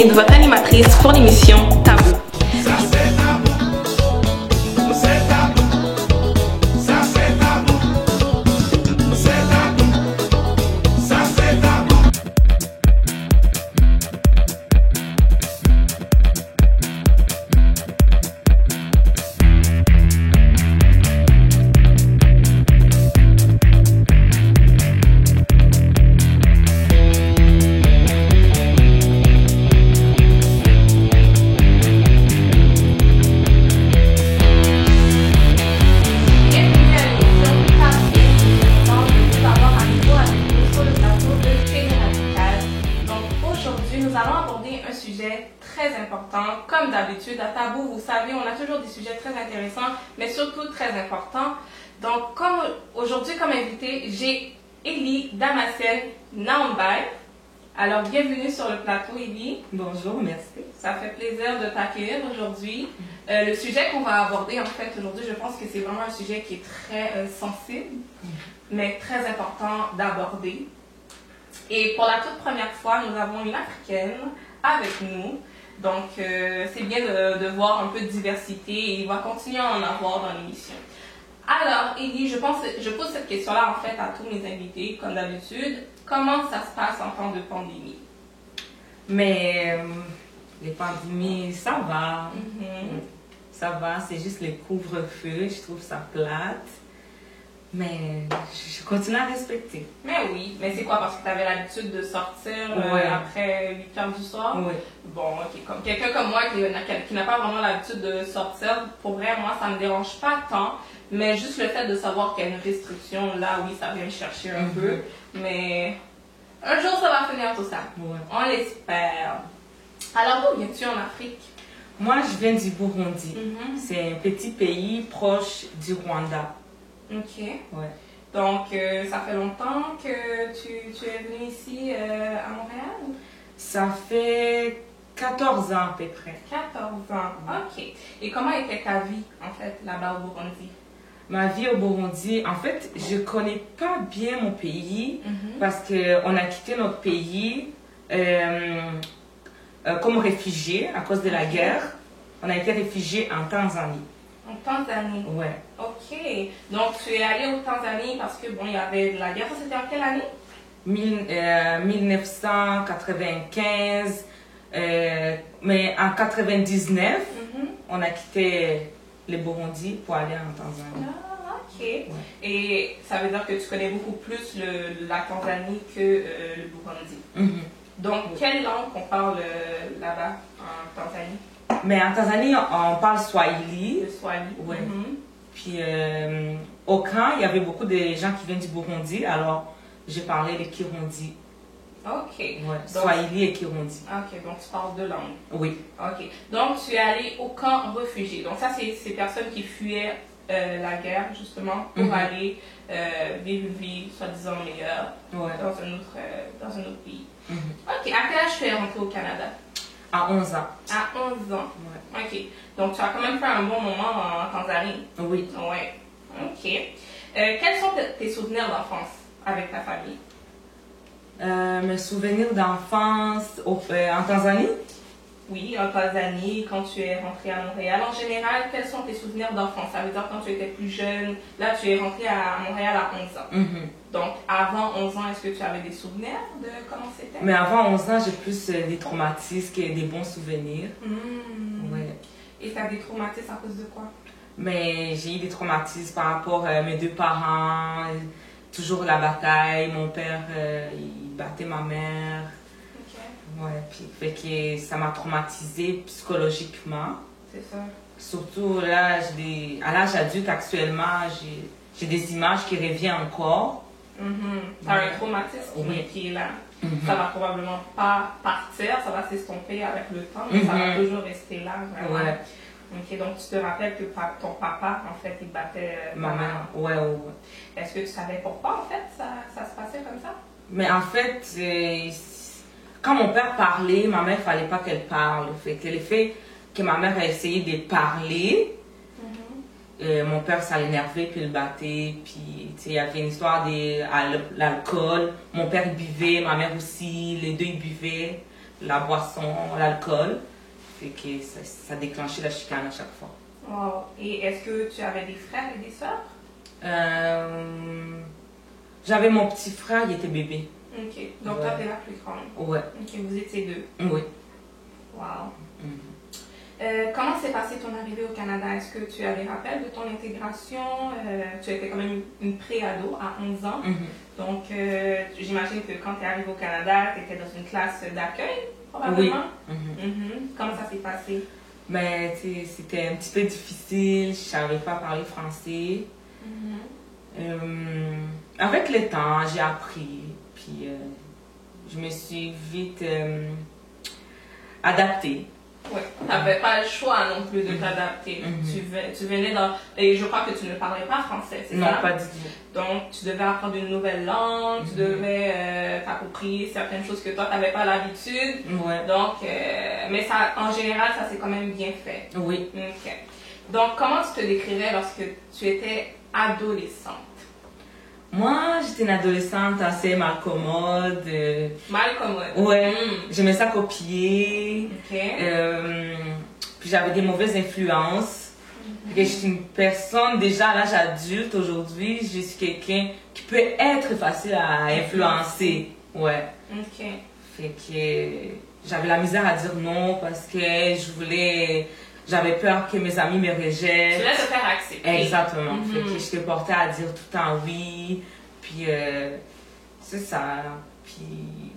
Hamid, votre animatrice pour l'émission Tabou. Comme d'habitude, à Tabou, vous savez, on a toujours des sujets très intéressants, mais surtout très importants. Donc, comme aujourd'hui, comme invité, j'ai Élie Damascène Naombay. Alors, bienvenue sur le plateau, Élie. Bonjour, merci. Ça fait plaisir de t'accueillir aujourd'hui. Le sujet qu'on va aborder, en fait, aujourd'hui, je pense que c'est vraiment un sujet qui est très sensible, mais très important d'aborder. Et pour la toute première fois, nous avons une Africaine avec nous. Donc, c'est bien de voir un peu de diversité et il va continuer à en avoir dans l'émission. Alors, Élie, je pose cette question-là en fait à tous mes invités, comme d'habitude. Comment ça se passe en temps de pandémie? Mais les pandémies, ça va. Ça va, c'est juste les couvre-feux, je trouve ça plate. Mais je continue à respecter. Mais oui, mais c'est quoi? Parce que tu avais l'habitude de sortir après 8 heures du soir? Oui. Bon, ok. Comme quelqu'un comme moi qui n'a pas vraiment l'habitude de sortir, pour vrai, moi, ça me dérange pas tant. Mais juste le fait de savoir qu'il y a une restriction, là, oui, ça vient me chercher un peu. Mais un jour, ça va finir tout ça. Ouais. On l'espère. Alors, d'où viens-tu en Afrique? Moi, je viens du Burundi. C'est un petit pays proche du Rwanda. Ok. Ouais. Donc, ça fait longtemps que tu es venu ici à Montréal? Ça fait 14 ans à peu près. 14 ans, ok. Et comment était ta vie, en fait, là-bas au Burundi? Ma vie au Burundi, en fait, je connais pas bien mon pays parce qu'on a quitté notre pays comme réfugiés à cause de la guerre. On a été réfugiés en Tanzanie. En Tanzanie? Ouais. Ok. Donc, tu es allé en Tanzanie parce que, bon, il y avait de la guerre. C'était en quelle année? 1995. Mais en 99, on a quitté le Burundi pour aller en Tanzanie. Ah, ok. Ouais. Et ça veut dire que tu connais beaucoup plus la Tanzanie que le Burundi. Donc, quelle langue qu'on parle là-bas en Tanzanie? Mais en Tanzanie, on parle Swahili. Le Swahili. Ouais. Puis au camp, il y avait beaucoup de gens qui viennent du Burundi, alors j'ai parlé le Kirundi. Ok. Ouais. Donc, Swahili et Kirundi. ok, donc tu parles deux langues. Oui. Ok. Donc tu es allé au camp réfugié. Donc ça, c'est ces personnes qui fuyaient la guerre, justement, pour aller vivre une vie soi-disant meilleure dans un autre pays. Ok. À quel âge tu es rentré au Canada? À 11 ans. À 11 ans. Ouais. Ok. Donc tu as quand même fait un bon moment en Tanzanie. Oui. Ouais. Ok. Quels sont tes souvenirs d'enfance avec ta famille? Mes souvenirs d'enfance en Tanzanie? Oui, en Tanzanie, quand tu es rentré à Montréal. En général, quels sont tes souvenirs d'enfance? Ça veut dire quand tu étais plus jeune. Là, tu es rentré à Montréal à 11 ans. Donc, avant 11 ans, est-ce que tu avais des souvenirs de comment c'était? Mais avant 11 ans, j'ai plus des traumatismes que des bons souvenirs. Ouais. Et tu as des traumatismes à cause de quoi? Mais j'ai eu des traumatismes par rapport à mes deux parents. Toujours la bataille. Mon père, il battait ma mère. Ouais, puis fait que ça m'a traumatisée psychologiquement. C'est ça. Surtout là, à l'âge adulte actuellement, j'ai des images qui reviennent encore. T'as un traumatisme qui est là. Ça va probablement pas partir, ça va s'estomper avec le temps, mais ça va toujours rester là. Vraiment. Ouais. Ok, donc tu te rappelles que ton papa, en fait, il battait ma mère. Ouais. Est-ce que tu savais pourquoi, en fait, ça se passait comme ça? Mais en fait, quand mon père parlait, ma mère, il fallait pas qu'elle parle. Fait que le fait que ma mère a essayé de parler, mon père, ça l'énervait, puis il battait. Puis, il y avait une histoire de l'alcool. Mon père, il buvait, ma mère aussi, les deux, ils buvaient. la boisson, l'alcool. Fait que ça déclenchait la chicane à chaque fois. Wow. Et est-ce que tu avais des frères et des sœurs? J'avais mon petit frère, il était bébé. Ok. Donc toi, t'es la plus grande. Ouais. Ok, vous étiez deux. Oui. Wow. Comment s'est passée ton arrivée au Canada? Est-ce que tu as des rappels de ton intégration? Tu étais quand même une pré-ado à 11 ans. Donc, j'imagine que quand tu es arrivée au Canada, tu étais dans une classe d'accueil, probablement? Oui. Comment ça s'est passé? Ben, c'était un petit peu difficile. Je ne savais pas parler français. Avec le temps, j'ai appris. Puis, je me suis vite adaptée. Oui, tu n'avais pas le choix non plus de t'adapter. Tu venais dans... Et je crois que tu ne parlais pas français, c'est ça? Non, pas du tout. Donc, tu devais apprendre une nouvelle langue, tu devais t'approprier certaines choses que toi, tu n'avais pas l'habitude. Ouais. Donc, mais ça, en général, ça s'est quand même bien fait. Oui. Ok. Donc, comment tu te décrirais lorsque tu étais adolescente? Moi, j'étais une adolescente assez malcommode. Malcommode? Ouais. J'aimais ça copier. Ok. Puis j'avais des mauvaises influences. Je suis une personne déjà à l'âge adulte aujourd'hui. Je suis quelqu'un qui peut être facile à influencer. Ouais. Ok. Fait que j'avais la misère à dire non parce que j'avais peur que mes amis me rejettent. Tu voulais te faire accepter. Exactement. Fait que j'étais portée à dire tout le temps oui. Puis c'est ça. Puis...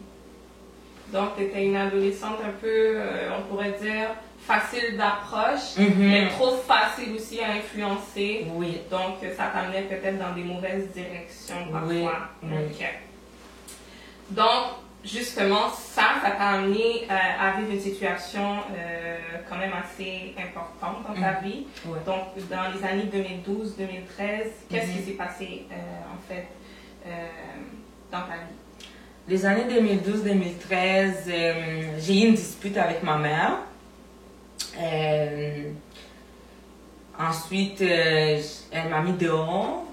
Donc, tu étais une adolescente un peu, on pourrait dire, facile d'approche, mais trop facile aussi à influencer. Oui. Donc, ça t'amenait peut-être dans des mauvaises directions parfois. Oui. Ok. Donc, justement, ça t'a amené à vivre une situation quand même assez importante dans ta vie. Ouais. Donc, dans les années 2012-2013, qu'est-ce qui s'est passé, en fait, dans ta vie? Les années 2012-2013, j'ai eu une dispute avec ma mère. Ensuite, elle m'a mis dehors.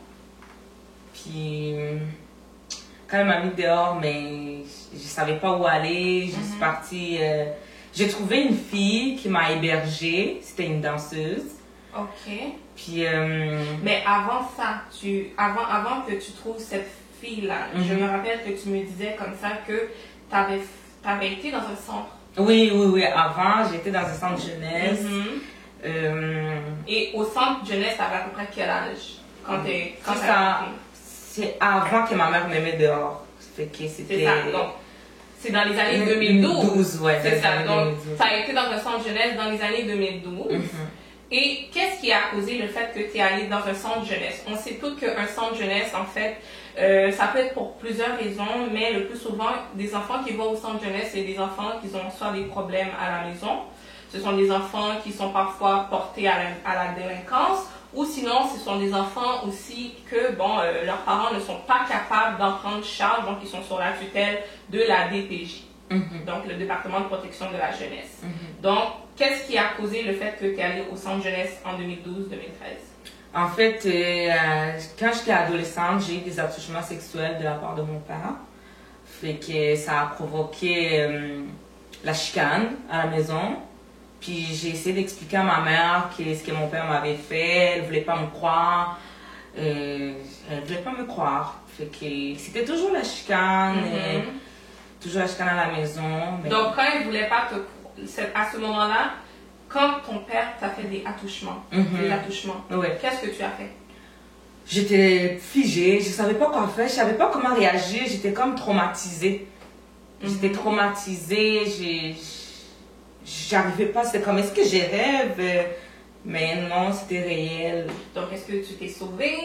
Puis, quand elle m'a mis dehors, mais je ne savais pas où aller. Je suis partie. J'ai trouvé une fille qui m'a hébergée. C'était une danseuse. Ok. Puis, mais avant ça, avant que tu trouves cette fille-là, je me rappelle que tu me disais comme ça que tu avais été dans un centre. Oui. Avant, j'étais dans un centre jeunesse. Et au centre jeunesse, tu avais à peu près quel âge quand c'est avant que ma mère me mette dehors. Fait que c'était... C'est ça. Donc, c'est dans les années 2012. Ouais, c'est ça. Donc, tu as été dans un centre jeunesse dans les années 2012. Et qu'est-ce qui a causé le fait que tu es allé dans un centre jeunesse? On sait tous qu'un centre jeunesse, en fait, ça peut être pour plusieurs raisons, mais le plus souvent, des enfants qui vont au centre jeunesse, c'est des enfants qui ont soit des problèmes à la maison, ce sont des enfants qui sont parfois portés à la délinquance, ou sinon, ce sont des enfants aussi que, leurs parents ne sont pas capables d'en prendre charge, donc ils sont sur la tutelle de la DPJ, donc le département de protection de la jeunesse. Donc, qu'est-ce qui a causé le fait que tu es allé au centre jeunesse en 2012-2013? En fait, quand j'étais adolescente, j'ai eu des attouchements sexuels de la part de mon père. Fait que ça a provoqué la chicane à la maison. Puis j'ai essayé d'expliquer à ma mère ce que mon père m'avait fait. Elle voulait pas me croire. Elle voulait pas me croire. Fait que c'était toujours la chicane. Toujours la chicane à la maison. Mais... Donc quand elle voulait pas à ce moment-là, quand ton père t'a fait des attouchements, qu'est-ce que tu as fait? J'étais figée, je savais pas quoi faire, je savais pas comment réagir, j'étais comme traumatisée. J'étais traumatisée, j'arrivais pas, c'était comme, est-ce que j'ai rêve? Mais non, c'était réel. Donc, est-ce que tu t'es sauvée?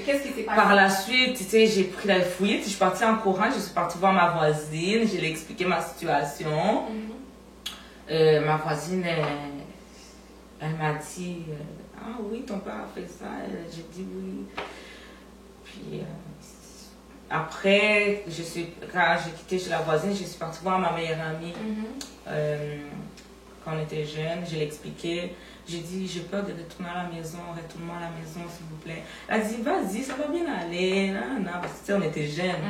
Qu'est-ce qui s'est passé? Par la suite, tu sais, j'ai pris la fuite, je suis partie en courant, je suis partie voir ma voisine, je lui ai expliqué ma situation. Ma voisine, elle m'a dit, ah oui, ton père a fait ça. J'ai dit oui. Puis après, quand j'ai quitté chez la voisine, je suis partie voir ma meilleure amie. Quand on était jeunes, je l'ai expliqué. J'ai dit, j'ai peur de retourner à la maison, retourne-moi à la maison, s'il vous plaît. Elle a dit, vas-y, ça va bien aller. Non, parce que tu sais, on était jeunes.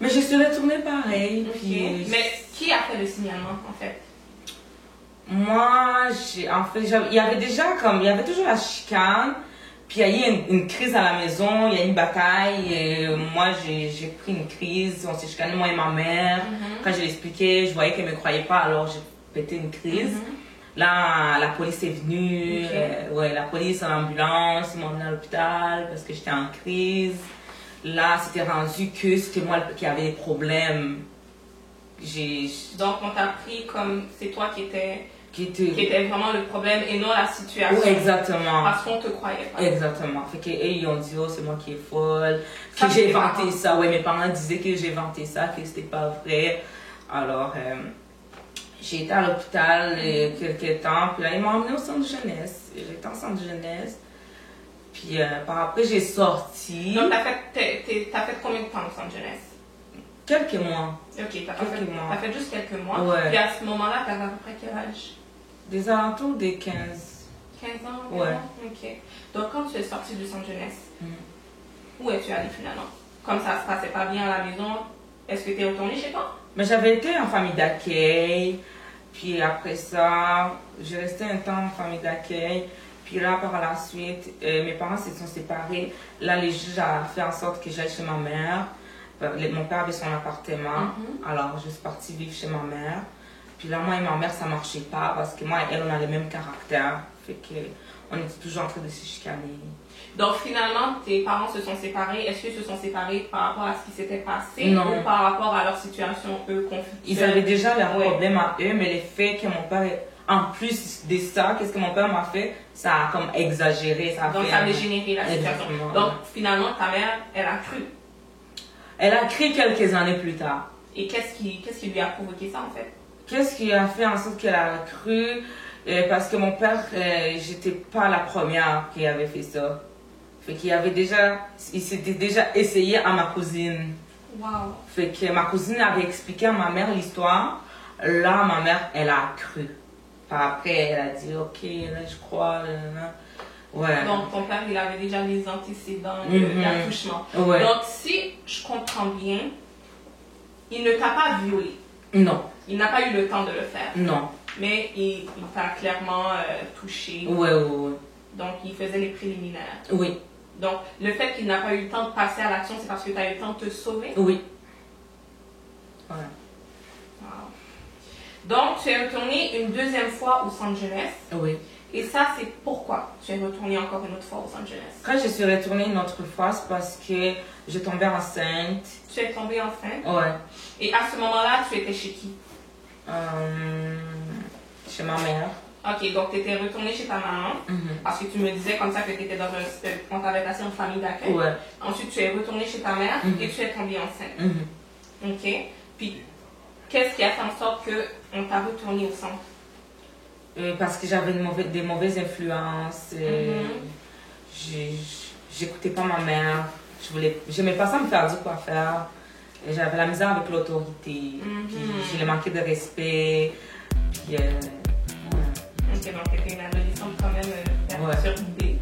Mais je suis retournée pareil. Ok. Puis, Mais qui a fait le signalement, en fait? moi, il y avait toujours la chicane. Puis il y a eu une crise à la maison, il y a eu une bataille. Et moi, j'ai pris une crise. On s'est chicané, moi et ma mère. Quand je l'expliquais, je voyais qu'elle ne me croyait pas, alors j'ai pété une crise. Là, la police est venue. Ouais, la police en ambulance, ils m'ont emmené à l'hôpital parce que j'étais en crise. Là, c'était rendu que c'était moi qui avait des problèmes. Donc, on t'a pris comme c'est toi qui était vraiment le problème et non la situation. Oui, exactement. Parce qu'on te croyait pas. Exactement. Fait que, ils ont dit, oh, c'est moi qui est folle, que j'ai inventé ça. Ouais, mes parents disaient que j'ai inventé ça, que c'était pas vrai. Alors, j'ai été à l'hôpital quelques temps, puis là, ils m'ont emmené au centre de jeunesse. J'étais en centre de jeunesse. Puis, par après, j'ai sorti. Donc, t'as fait combien de temps au centre de jeunesse? Quelques mois. Ok, t'as fait juste quelques mois. Ouais. Puis à ce moment-là, t'avais à peu près quel âge? Des alentours des 15. 15 ans? Ouais. Ok. Donc, quand tu es sortie du centre jeunesse, où es-tu allée finalement? Comme ça se passait pas bien à la maison, est-ce que tu es retournée chez toi? Mais j'avais été en famille d'accueil. Puis après ça, j'ai resté un temps en famille d'accueil. Puis là, par la suite, mes parents se sont séparés. Là, les juges ont fait en sorte que j'aille chez ma mère. Mon père avait son appartement. Alors, je suis partie vivre chez ma mère. Puis là, moi et ma mère, ça marchait pas parce que moi et elle, on a le même caractère. Fait que on était toujours en train de se chicaner. Donc finalement, tes parents se sont séparés. Est-ce qu'ils se sont séparés par rapport à ce qui s'était passé non. ou par rapport à leur situation, eux, conflictuelle? Ils avaient déjà leurs problèmes à eux, mais le fait que mon père, en plus de ça, qu'est-ce que mon père m'a fait, ça a comme exagéré. Donc ça a dégénéré la situation. Exactement. Donc finalement, ta mère, elle a cru. Elle a cru quelques années plus tard. Et qu'est-ce qui lui a provoqué ça en fait? Qu'est-ce qui a fait en sorte qu'elle a cru? Parce que mon père, j'étais pas la première qui avait fait ça. Fait il s'était déjà essayé à ma cousine. Wow. Fait que ma cousine avait expliqué à ma mère l'histoire. Là, ma mère, elle a cru. Après, elle a dit, ok, là, je crois. Ouais. Donc, ton père, il avait déjà les antécédents d'accouchement. Ouais. Donc, si je comprends bien, il ne t'a pas violé. Non. Il n'a pas eu le temps de le faire. Non. Mais il t'a clairement touché. Ouais. Donc, il faisait les préliminaires. Oui. Donc, le fait qu'il n'a pas eu le temps de passer à l'action, c'est parce que tu as eu le temps de te sauver? Oui. Ouais. Wow. Donc, tu es retourné une deuxième fois au centre jeunesse. Oui. Et ça, c'est pourquoi tu es retourné encore une autre fois au centre jeunesse? Quand je suis retournée une autre fois, c'est parce que je tombais enceinte. Tu es tombée enceinte? Ouais. Et à ce moment-là, tu étais chez qui? Chez ma mère. Ok, donc tu étais retournée chez ta maman, parce que tu me disais comme ça que tu étais dans on t'avait placé en famille d'accueil. Ouais. Ensuite, tu es retournée chez ta mère et tu es tombée enceinte. Ok. Puis, qu'est-ce qui a fait en sorte qu'on t'a retourné au centre? Parce que j'avais des mauvaises influences. J'écoutais pas ma mère. J'aimais pas ça me faire dire quoi faire. J'avais la misère avec l'autorité. Puis je manquais de respect. Puis, ok, donc c'était une adolescente quand même perturbée.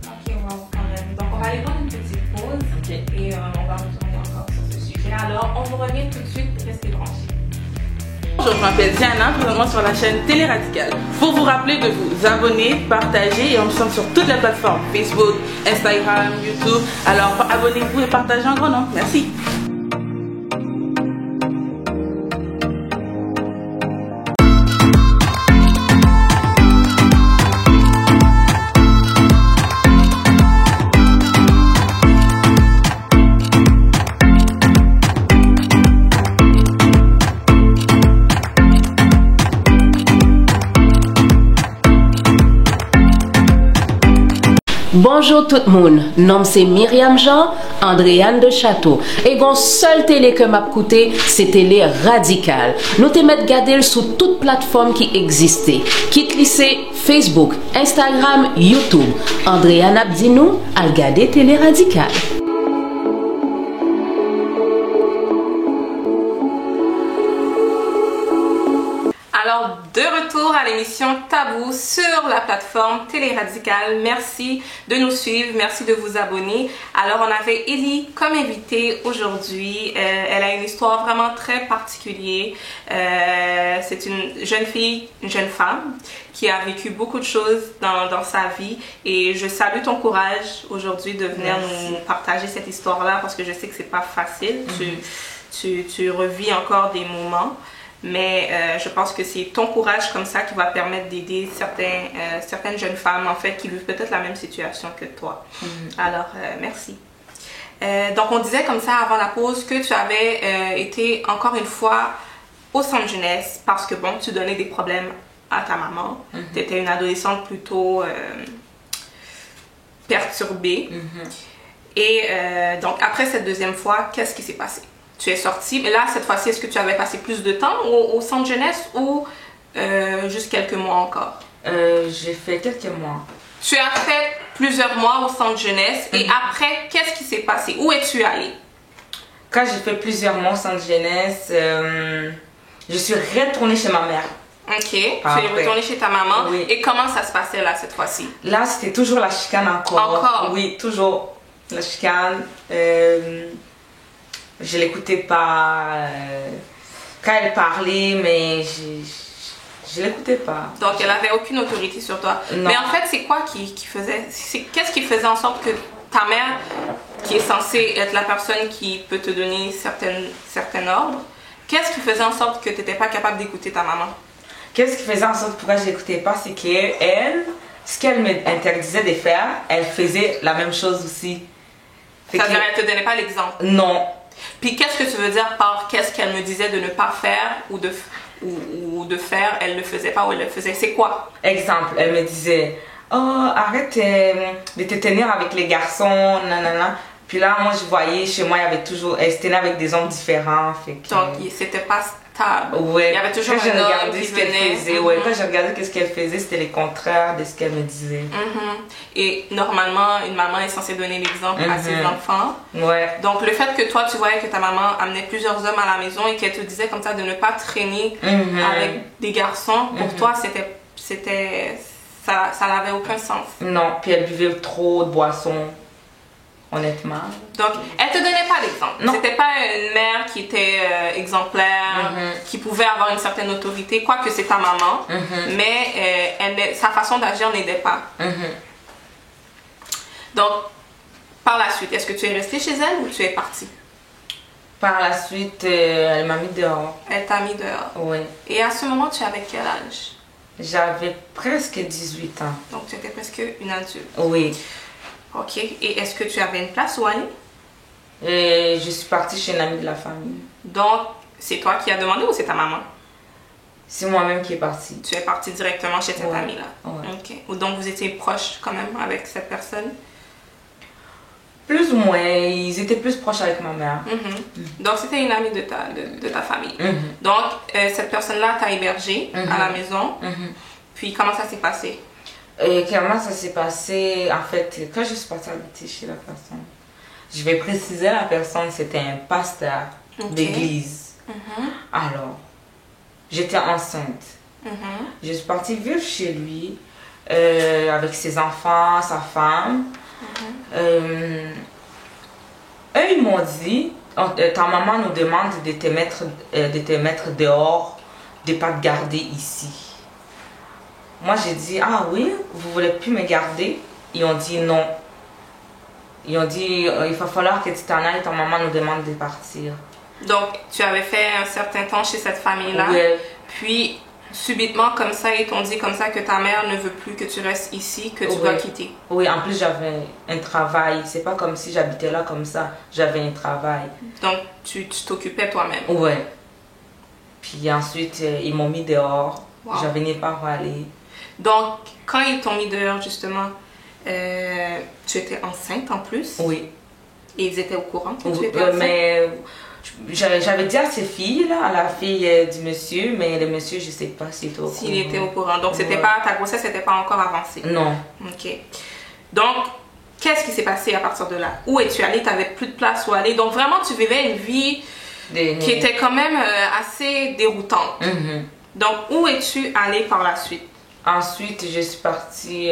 Ok, wow, quand même. Donc on va aller prendre une petite pause et on va retourner encore sur ce sujet. Alors, on vous revient tout de suite. Restez branchés. Bonjour, je m'appelle Diana, présentement sur la chaîne Télé Radicale. Pour vous rappeler de vous abonner, partager et on nous sommes sur toutes les plateformes Facebook, Instagram, YouTube. Alors abonnez-vous et partagez en grand nombre. Merci. Bonjour tout le monde, nom c'est Myriam Jean, Andréane de Château. Et gon seul télé que m'a coûté, c'est Télé Radicale. Nous te mettre garder sur toute plateforme qui existait. Quitte lycée, Facebook, Instagram, YouTube. Andréane Abdinou, al garder Télé Radicale. Alors, de retour à l'émission Tabou sur la plateforme Télé Radicale. Merci de nous suivre, merci de vous abonner. Alors, on avait Ellie comme invitée aujourd'hui. Elle a une histoire vraiment très particulière. C'est une jeune fille, une jeune femme qui a vécu beaucoup de choses dans sa vie. Et je salue ton courage aujourd'hui de venir nous partager cette histoire-là parce que je sais que c'est pas facile. Tu revis encore des moments. Mais je pense que c'est ton courage comme ça qui va permettre d'aider certaines jeunes femmes en fait qui vivent peut-être la même situation que toi. Alors, merci. Donc, on disait comme ça avant la pause que tu avais été encore une fois au centre jeunesse parce que bon, tu donnais des problèmes à ta maman. Tu étais une adolescente plutôt perturbée. Et donc, après cette deuxième fois, qu'est-ce qui s'est passé? Tu es sortie, mais là, cette fois-ci, est-ce que tu avais passé plus de temps au centre jeunesse ou juste quelques mois encore? J'ai fait quelques mois. Tu as fait plusieurs mois au centre jeunesse et après, qu'est-ce qui s'est passé? Où es-tu allée? Quand j'ai fait plusieurs mois au centre jeunesse, je suis retournée chez ma mère. Ok, tu es retournée chez ta maman. Oui. Et comment ça se passait là, cette fois-ci? Là, c'était toujours la chicane encore. Encore? Oui, toujours la chicane. Je l'écoutais pas quand elle parlait, mais je l'écoutais pas. Donc, elle avait aucune autorité sur toi. Non. Mais en fait, c'est quoi qui faisait... Qu'est-ce qui faisait en sorte que ta mère, qui est censée être la personne qui peut te donner certains ordres, qu'est-ce qui faisait en sorte que tu n'étais pas capable d'écouter ta maman? Qu'est-ce qui faisait en sorte pourquoi je l'écoutais pas, c'est qu'elle, ce qu'elle m'interdisait de faire, elle faisait la même chose aussi. C'est-à-dire, elle ne te donnait pas l'exemple? Non. Puis qu'est-ce que tu veux dire par qu'est-ce qu'elle me disait de ne pas faire ou de faire, elle ne le faisait pas ou elle le faisait? C'est quoi? Exemple, elle me disait, oh, arrête de te tenir avec les garçons, nanana. Puis là, moi, je voyais chez moi, il y avait toujours, elle se tenait avec des hommes différents. Fait que... Donc, c'était pas stable. Ouais. Il y avait toujours quand un homme regardé qui ce qu'elle venait. faisait, ouais, quand je regardais ce qu'elle faisait, c'était le contraire de ce qu'elle me disait. Et normalement, une maman est censée donner l'exemple à ses enfants. Ouais. Donc, le fait que toi, tu voyais que ta maman amenait plusieurs hommes à la maison et qu'elle te disait comme ça de ne pas traîner avec des garçons, pour toi, ça n'avait aucun sens. Non, puis elle buvait trop de boissons, honnêtement. Donc, elle te donnait pas l'exemple. C'était pas une mère qui était exemplaire, qui pouvait avoir une certaine autorité, quoique c'est ta maman, mais sa façon d'agir n'aidait pas. Donc, par la suite, est-ce que tu es restée chez elle ou tu es partie? Par la suite, elle m'a mis dehors. Elle t'a mis dehors. Oui. Et à ce moment, tu avais quel âge? J'avais presque 18 ans. Donc, tu étais presque une adulte. Oui. Ok. Et est-ce que tu avais une place où aller? Et je suis partie chez une amie de la famille. Donc, c'est toi qui as demandé ou c'est ta maman? C'est moi-même qui est partie. Tu es partie directement chez cette amie-là? Ouais. Ok. Donc, vous étiez proche quand même avec cette personne? Plus ou moins, ils étaient plus proches avec ma mère. Donc, c'était une amie de ta famille. Donc, cette personne-là t'a hébergée à la maison. Puis, comment ça s'est passé? Comment ça s'est passé? En fait, quand je suis partie habiter chez la personne, je vais préciser, la personne, c'était un pasteur d'église. Alors, j'étais enceinte. Je suis partie vivre chez lui avec ses enfants, sa femme. Eux, ils m'ont dit, ta maman nous demande de te mettre dehors, de ne pas te garder ici. Moi, j'ai dit, ah oui, vous ne voulez plus me garder? Ils ont dit non. Ils ont dit, il va falloir que tu t'en ailles, ta maman nous demande de partir. Donc, tu avais fait un certain temps chez cette famille-là. Oui. Puis, subitement, comme ça, ils t'ont dit comme ça que ta mère ne veut plus que tu restes ici, que tu dois quitter. Oui, en plus, j'avais un travail. C'est pas comme si j'habitais là comme ça. J'avais un travail. Donc, tu t'occupais toi-même. Oui. Puis ensuite, ils m'ont mis dehors. Wow. J'avais nulle part où aller. Donc, quand ils t'ont mis dehors, justement, tu étais enceinte en plus. Oui. Et ils étaient au courant que tu Oui, étais enceinte. mais j'avais dit à ces filles, là, à la fille du monsieur, mais le monsieur, je sais pas s'il était au courant. S'il était au courant. Donc, c'était pas, ta grossesse n'était pas encore avancée. Non. Ok. Donc, qu'est-ce qui s'est passé à partir de là? Où es-tu allée? Tu n'avais plus de place où aller. Donc, vraiment, tu vivais une vie qui était quand même assez déroutante. Donc, où es-tu allée par la suite? Ensuite, je suis partie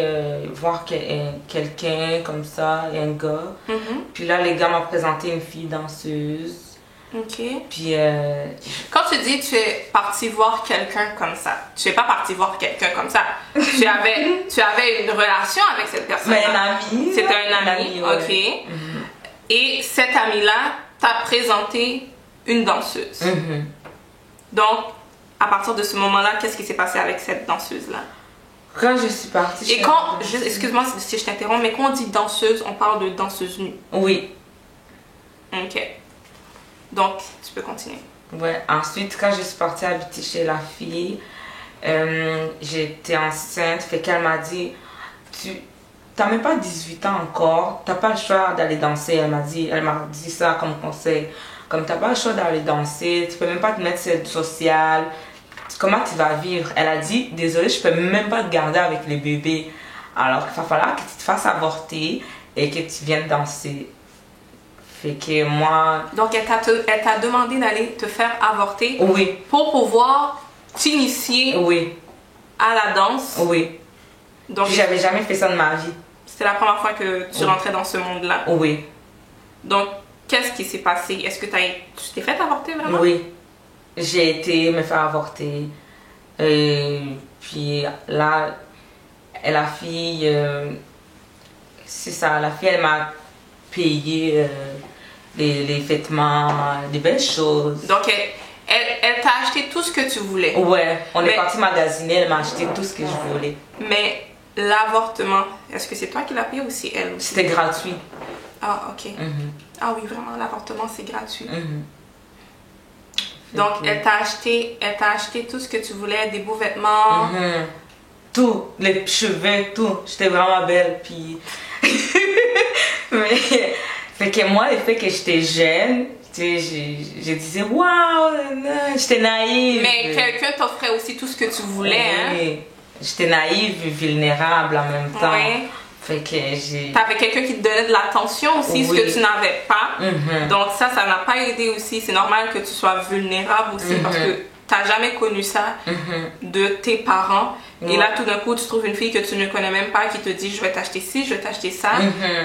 voir quelqu'un comme ça, un gars. Puis là, les gars m'ont présenté une fille danseuse. Ok. Puis... Quand tu dis tu es partie voir quelqu'un comme ça, tu n'es pas partie voir quelqu'un comme ça. tu avais une relation avec cette personne. Mais un ami. C'était un ami, ouais. ok. Et cet ami-là t'a présenté une danseuse. Donc, à partir de ce moment-là, qu'est-ce qui s'est passé avec cette danseuse-là? Quand je suis partie... Et quand, excuse-moi si je t'interromps, mais quand on dit danseuse, on parle de danseuse nue. Oui. Ok. Donc, tu peux continuer. Ouais. Ensuite, quand je suis partie habiter chez la fille, j'étais enceinte. Fait qu'elle m'a dit, t'as même pas 18 ans encore, t'as pas le choix d'aller danser. Elle m'a dit ça comme conseil. Comme t'as pas le choix d'aller danser, tu peux même pas te mettre sur social. Comment tu vas vivre? Elle a dit, désolée, je peux même pas te garder avec les bébés. Alors il va falloir que tu te fasses avorter et que tu viennes danser. Fait que moi... Donc elle t'a demandé d'aller te faire avorter. Oui. Pour pouvoir t'initier oui. à la danse. Oui. Donc j'avais jamais fait ça de ma vie. C'était la première fois que tu rentrais dans ce monde-là. Oui. Donc qu'est-ce qui s'est passé? Est-ce que tu t'es fait avorter vraiment? Oui. J'ai été me faire avorter. Puis là, la fille, c'est ça, la fille, elle m'a payé les vêtements, des belles choses. Donc elle t'a acheté tout ce que tu voulais? Ouais, on est parti magasiner, elle m'a acheté tout ce que je voulais. Mais l'avortement, est-ce que c'est toi qui l'as payé ou c'est elle aussi? C'était gratuit. Ah, ok. Ah oui, vraiment, l'avortement, c'est gratuit. Donc, elle t'a acheté tout ce que tu voulais, des beaux vêtements. Tout, les cheveux, tout. J'étais vraiment belle, puis... Mais, fait que moi, le fait que j'étais jeune, tu sais, je disais, waouh, j'étais naïve. Mais quelqu'un t'offrait aussi tout ce que tu voulais, oui. J'étais naïve et vulnérable en même temps. Oui. Fait que j'ai... T'avais quelqu'un qui te donnait de l'attention aussi, ce que tu n'avais pas. Donc ça n'a pas aidé aussi. C'est normal que tu sois vulnérable aussi parce que t'as jamais connu ça de tes parents. Et là, tout d'un coup, tu trouves une fille que tu ne connais même pas qui te dit, je vais t'acheter ci, je vais t'acheter ça.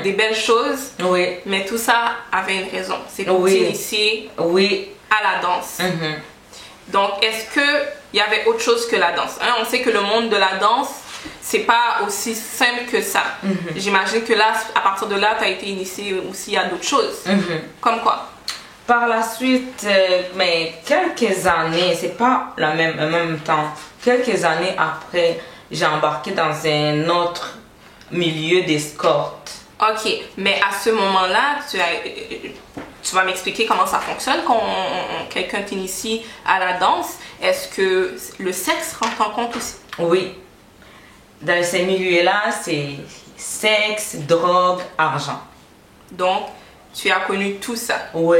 Des belles choses. Oui. Mais tout ça avait une raison. C'est pour t'initier à la danse. Donc, est-ce qu'il y avait autre chose que la danse? On sait que le monde de la danse, c'est pas aussi simple que ça. J'imagine que là, à partir de là, tu as été initiée aussi à d'autres choses. Comme quoi? Par la suite, mais quelques années, c'est pas en même temps. Quelques années après, j'ai embarqué dans un autre milieu d'escorte. Ok, mais à ce moment-là, tu vas m'expliquer comment ça fonctionne quand quelqu'un t'initie à la danse. Est-ce que le sexe rentre en compte aussi? Oui. Dans ces milieux-là, c'est sexe, drogue, argent. Donc, tu as connu tout ça? Oui.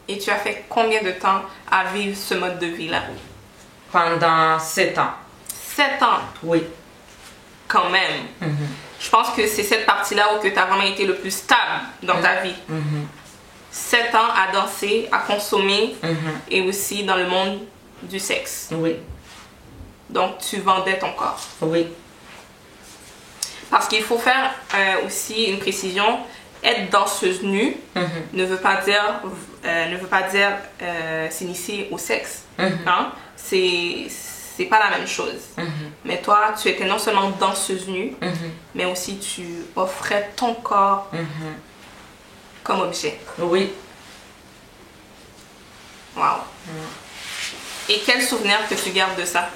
Et tu as fait combien de temps à vivre ce mode de vie-là? Pendant 7 ans. 7 ans? Oui. Quand même. Je pense que c'est cette partie-là où tu as vraiment été le plus stable dans ta vie. 7 ans à danser, à consommer et aussi dans le monde du sexe. Oui. Donc, tu vendais ton corps. Oui. Parce qu'il faut faire aussi une précision. Être danseuse nue ne veut pas dire, s'initier au sexe. Hein? C'est pas la même chose. Mais toi, tu étais non seulement danseuse nue, mais aussi tu offrais ton corps comme objet. Oui. Wow. Et quel souvenir que tu gardes de ça?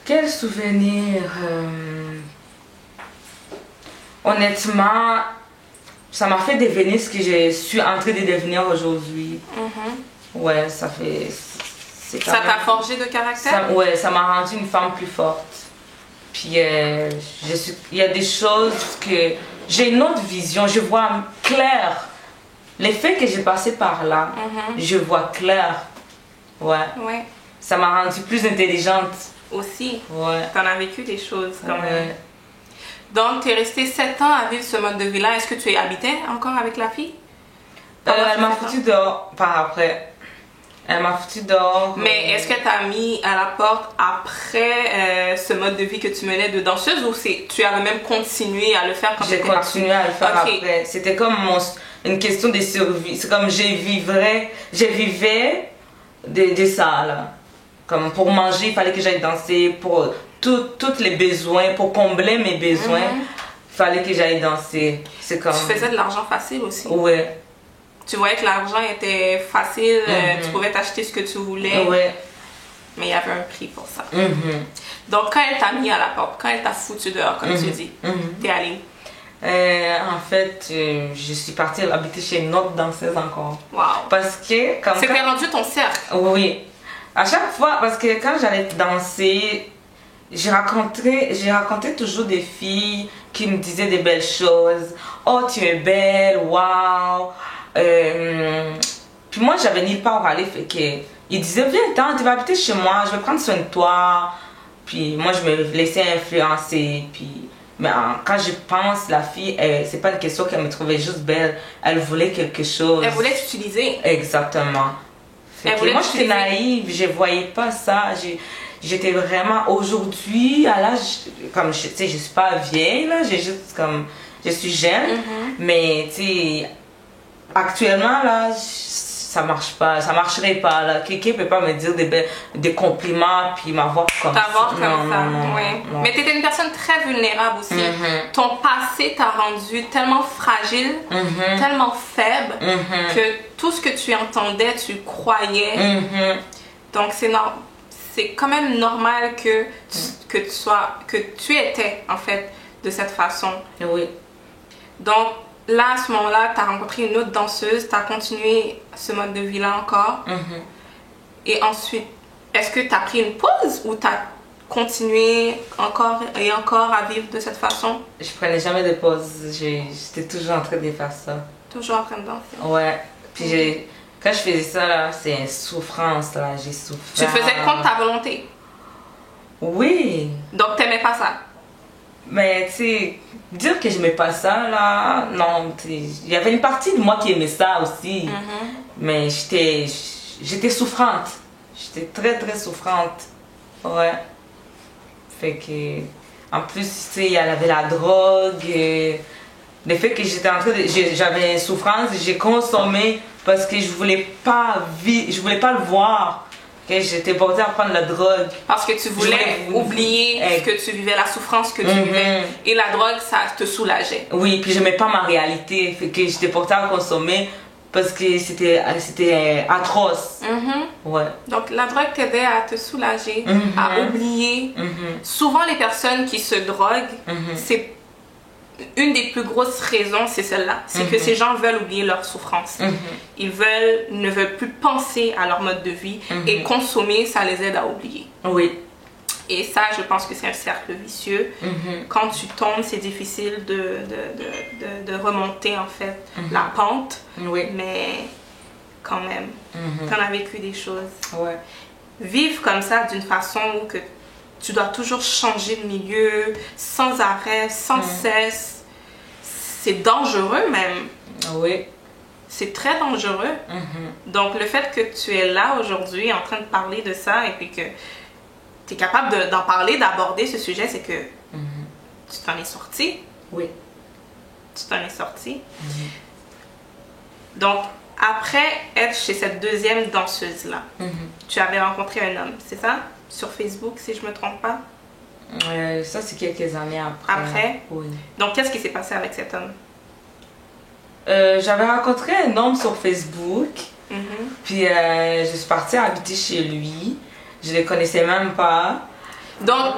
Quel souvenir? Honnêtement, ça m'a fait devenir ce que je suis en train de devenir aujourd'hui. Ouais, ça fait... Ça t'a forgé de caractère? Ouais, ça m'a rendu une femme plus forte. Puis il y a des choses que... J'ai une autre vision, je vois clair. Les faits que j'ai passé par là, je vois clair. Ouais. Ça m'a rendue plus intelligente. Aussi? Ouais. T'en as vécu des choses quand même. Donc, tu es resté 7 ans à vivre ce mode de vie-là. Est-ce que tu habitais encore avec la fille? Elle m'a foutu dehors par après. Elle m'a foutu dehors. Mais est-ce que t'as mis à la porte après ce mode de vie que tu menais de danseuse ou tu avais même continué à le faire quand tu J'ai étais partie? continué à le faire Ok. après. C'était comme une question de survie. C'est comme je vivais de ça là. Comme pour manger, il fallait que j'aille danser. Pour tous les besoins, pour combler mes besoins, il fallait que j'aille danser. C'est comme... Tu faisais de l'argent facile aussi. Ouais. Tu voyais que l'argent était facile, tu pouvais t'acheter ce que tu voulais, Ouais. mais il y avait un prix pour ça. Mhm. Donc quand elle t'a mis à la porte, quand elle t'a foutu dehors, comme tu dis, t'es allée. En fait, je suis partie habiter chez une autre danseuse encore. Wow. Parce que... comme C'était quand- rendu ton cercle. Oui. À chaque fois, parce que quand j'allais danser, j'ai rencontré toujours des filles qui me disaient des belles choses. Oh, tu es belle, waouh. Puis moi, j'avais nulle part où aller. Fait que, ils disaient, viens, tu vas habiter chez moi, je vais prendre soin de toi. Puis moi, je me laissais influencer. Puis, mais quand je pense, la fille, c'est pas une question qu'elle me trouvait juste belle. Elle voulait quelque chose. Elle voulait t'utiliser. Exactement. Fait Elle que voulait moi, j'étais t'utiliser. naïve, je voyais pas ça. J'étais vraiment aujourd'hui, à l'âge, comme tu sais, je suis pas vieille, là, je suis jeune, mais tu sais, actuellement, là, ça marche pas, ça marcherait pas, là. Quelqu'un peut pas me dire des compliments puis m'avoir comme T'avoir ça. comme ça. Non, Ouais. non. Mais t'étais une personne très vulnérable aussi. Ton passé t'a rendu tellement fragile, tellement faible, que tout ce que tu entendais, tu croyais. Donc c'est quand même normal que tu étais en fait de cette façon. Oui. Donc là, à ce moment-là, tu as rencontré une autre danseuse, tu as continué ce mode de vie-là encore. Et ensuite, est-ce que tu as pris une pause ou tu as continué encore et encore à vivre de cette façon? Je prenais jamais de pause, j'étais toujours en train de faire ça. Toujours en train de danser. Ouais. Puis quand je faisais ça, là, c'est une souffrance, là, j'ai souffert. Tu le faisais contre ta volonté. Oui. Donc, t'aimais pas ça. Mais tu sais, dire que j'aimais pas ça, là, non, tu sais, il y avait une partie de moi qui aimait ça aussi. Mais j'étais souffrante. J'étais très, très souffrante. Ouais. Fait que, en plus, tu sais, il y avait la drogue. Le fait que j'étais en train de... J'avais une souffrance, j'ai consommé parce que je voulais pas le voir. Que j'étais portée à prendre la drogue. Parce que tu voulais oublier ce que tu vivais, la souffrance que tu vivais. Et la drogue, ça te soulageait. Oui, puis j'aimais pas ma réalité. Fait que j'étais portée à consommer parce que c'était atroce. Ouais. Donc la drogue t'aidait à te soulager, à oublier. Souvent les personnes qui se droguent, c'est une des plus grosses raisons, c'est celle-là. C'est que ces gens veulent oublier leur souffrance. Ils ne veulent plus penser à leur mode de vie et consommer, ça les aide à oublier. Oui. Et ça, je pense que c'est un cercle vicieux. Quand tu tombes, c'est difficile de remonter en fait la pente. Oui. Mais quand même, tu en as vécu des choses. Ouais. Vivre comme ça d'une façon où que tu dois toujours changer de milieu, sans arrêt, sans cesse, c'est dangereux même. Oui. C'est très dangereux. Donc le fait que tu es là aujourd'hui en train de parler de ça et puis que tu es capable d'en parler, d'aborder ce sujet, c'est que tu t'en es sorti. Oui. Tu t'en es sorti. Donc, après être chez cette deuxième danseuse-là, tu avais rencontré un homme, c'est ça? Sur Facebook, si je ne me trompe pas. Ça, c'est quelques années après. Après? Oui. Donc, qu'est-ce qui s'est passé avec cet homme? J'avais rencontré un homme sur Facebook. Puis, je suis partie habiter chez lui. Je ne le connaissais même pas. Donc,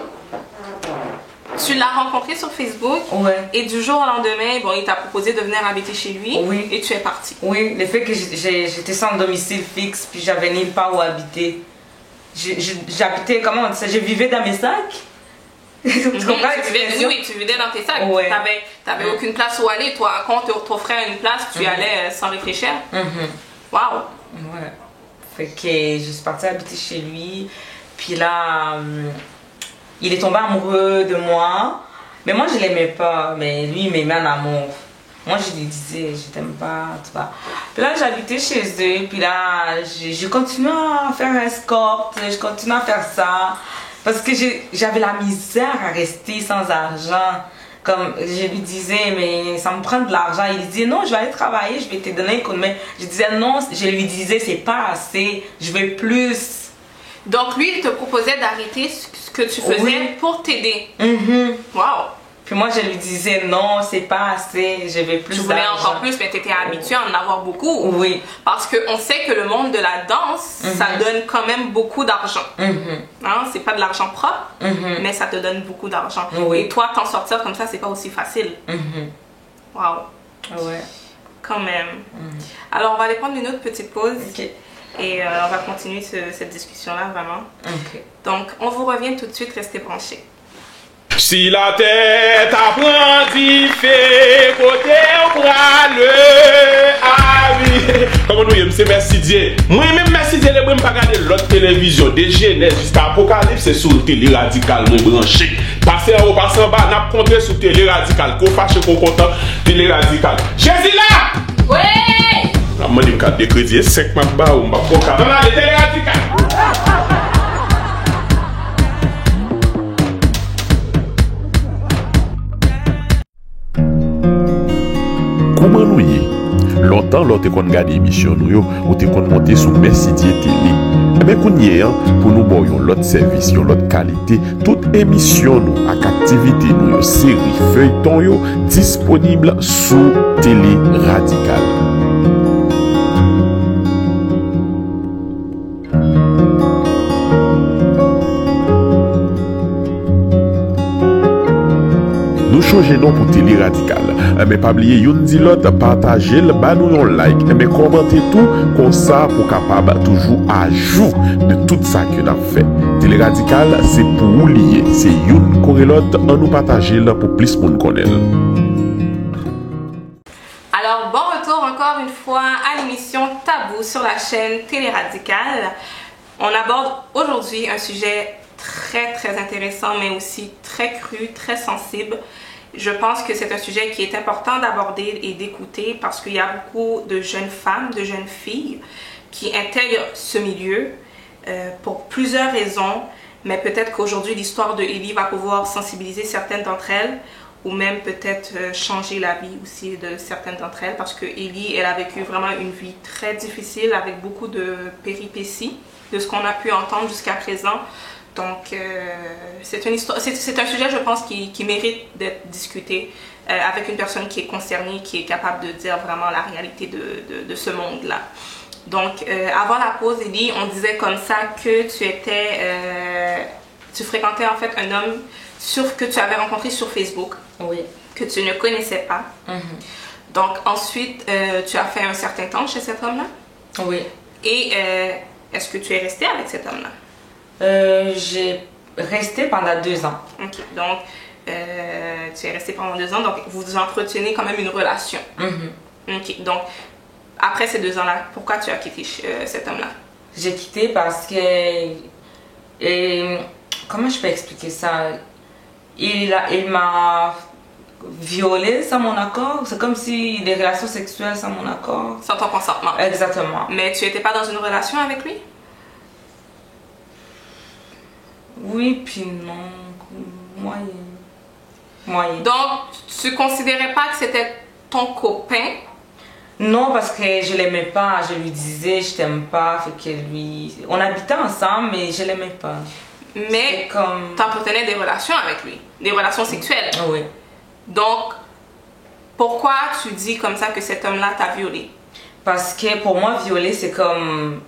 tu l'as rencontré sur Facebook. Ouais. Et du jour au lendemain, bon, il t'a proposé de venir habiter chez lui. Oui. Et tu es partie. Oui, le fait que j'étais sans domicile fixe, puis j'avais nulle part où habiter. J'habitais, comment on dit ça? Je vivais dans mes sacs. Tu comprends l'expression? Oui, tu vivais dans tes sacs. Ouais. Tu n'avais aucune place où aller. Toi, quand on t'offrait une place, tu allais sans réfléchir. Waouh! Ouais. Fait que je suis partie habiter chez lui. Puis là, il est tombé amoureux de moi. Mais moi, je l'aimais pas. Mais lui, il m'aimait en amour. Moi, je lui disais, je t'aime pas, tu vois. Puis là, j'habitais chez eux, puis là, je continuais à faire escorte, je continuais à faire ça. Parce que j'avais la misère à rester sans argent. Comme je lui disais, mais ça me prend de l'argent. Il disait, non, je vais aller travailler, je vais te donner un coup de main. Je disais, non, je lui disais, c'est pas assez, je veux plus. Donc, lui, il te proposait d'arrêter ce que tu faisais pour t'aider. Wow! Puis moi, je lui disais, non, c'est pas assez, je veux plus d'argent. Tu voulais encore plus, mais tu étais habituée à en avoir beaucoup. Oui. Parce qu'on sait que le monde de la danse, ça donne quand même beaucoup d'argent. Hein? C'est pas de l'argent propre, mais ça te donne beaucoup d'argent. Oui. Et toi, t'en sortir comme ça, c'est pas aussi facile. Wow. Ouais. Quand même. Alors, on va aller prendre une autre petite pause. OK. Et on va continuer cette discussion-là, vraiment. OK. Donc, on vous revient tout de suite, restez branchés. Si la tête apprend d'y faire, côté au bras le avis. Comment nous y c'est merci Dieu. Moi-même, merci Dieu, je ne vais pas regarder l'autre télévision. De Genèse jusqu'à Apocalypse, c'est sur le télé radical, moi branché. Passer en haut, passer en bas, n'a compté sur télé radical. Qu'on fâche, qu'on content, télé radical. Jésus là! Ouais! Je vais me faire des crédits, 5 mabas ou ma poca. Non, non, les télé radical. Comment nous y est? Longtemps, l'on te kon gade émission nous yo, ou te kon monter sous Merci Dieu télé. Mais qu'on y est, pour nous voyons l'autre service, l'autre qualité, toute émission nous, ak activité nous yo, série, feuilleton yo, disponible sous Télé Radical. Nous changeons nom pour Télé Radical. Mais pas oublier yon di l'autre, partager le banou yon like, mais commenter tout comme ça pour capable toujours à jour de tout ça que nous avons fait. Télé Radical, c'est pour vous lier, c'est yon coré l'autre, on nous partager là pour plus pour nous connaître. Alors, bon retour encore une fois à l'émission Tabou sur la chaîne Télé Radical. On aborde aujourd'hui un sujet très intéressant, mais aussi très cru, très sensible. Je pense que c'est un sujet qui est important d'aborder et d'écouter parce qu'il y a beaucoup de jeunes femmes, de jeunes filles qui intègrent ce milieu pour plusieurs raisons, mais peut-être qu'aujourd'hui l'histoire de Ellie va pouvoir sensibiliser certaines d'entre elles ou même peut-être changer la vie aussi de certaines d'entre elles parce que Ellie, elle a vécu vraiment une vie très difficile avec beaucoup de péripéties de ce qu'on a pu entendre jusqu'à présent. Donc, c'est une histoire, c'est un sujet, je pense, qui mérite d'être discuté avec une personne qui est concernée, qui est capable de dire vraiment la réalité de ce monde-là. Donc, avant la pause, Ellie, on disait comme ça que tu fréquentais en fait un homme que tu avais rencontré sur Facebook, Oui. que tu ne connaissais pas. Donc, ensuite, tu as fait un certain temps chez cet homme-là. Oui. Et est-ce que tu es restée avec cet homme-là? J'ai resté pendant 2 ans. Ok, donc tu es resté pendant 2 ans, donc vous entretenez quand même une relation. Ok, donc après ces 2 ans-là, pourquoi tu as quitté cet homme-là? J'ai quitté parce que... comment je peux expliquer ça? Il m'a violée sans mon accord. C'est comme si des relations sexuelles sans mon accord. Sans ton consentement. Exactement. Mais tu n'étais pas dans une relation avec lui? Oui, puis non. Moyen. Donc, tu considérais pas que c'était ton copain? Non, parce que je l'aimais pas. Je lui disais, je t'aime pas. Fait que lui... On habitait ensemble, mais je l'aimais pas. Mais comme... tu entretenais des relations avec lui? Des relations sexuelles? Oui. Donc, pourquoi tu dis comme ça que cet homme-là t'a violée? Parce que pour moi, violer, c'est comme...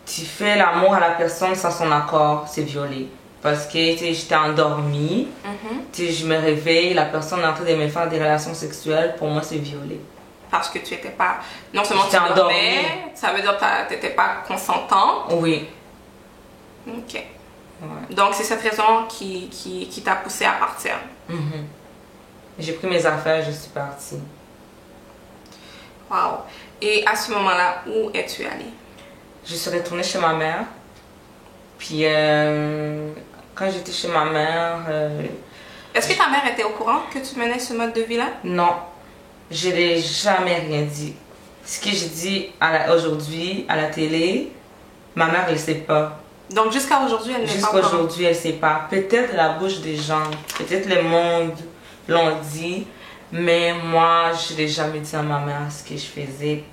Tu fais l'amour à la personne sans son accord, c'est violer. Parce que j'étais endormie, je me réveille, la personne est en train de me faire des relations sexuelles, pour moi c'est violer. Parce que tu n'étais pas, non seulement tu dormais, ça veut dire que tu n'étais pas consentant. Oui. Ok. Ouais. Donc c'est cette raison qui t'a poussé à partir. J'ai pris mes affaires, je suis partie. Wow. Et à ce moment-là, où es-tu allée? Je suis retournée chez ma mère. Puis quand j'étais chez ma mère... Est-ce que ta mère était au courant que tu menais ce mode de vie-là? Non. Je n'ai jamais rien dit. Ce que j'ai dit aujourd'hui à la télé, ma mère ne sait pas. Donc jusqu'à aujourd'hui, elle n'est pas au courant. Jusqu'à aujourd'hui, elle ne sait pas. Peut-être de la bouche des gens, peut-être le monde l'ont dit, mais moi, je n'ai jamais dit à ma mère ce que je faisais.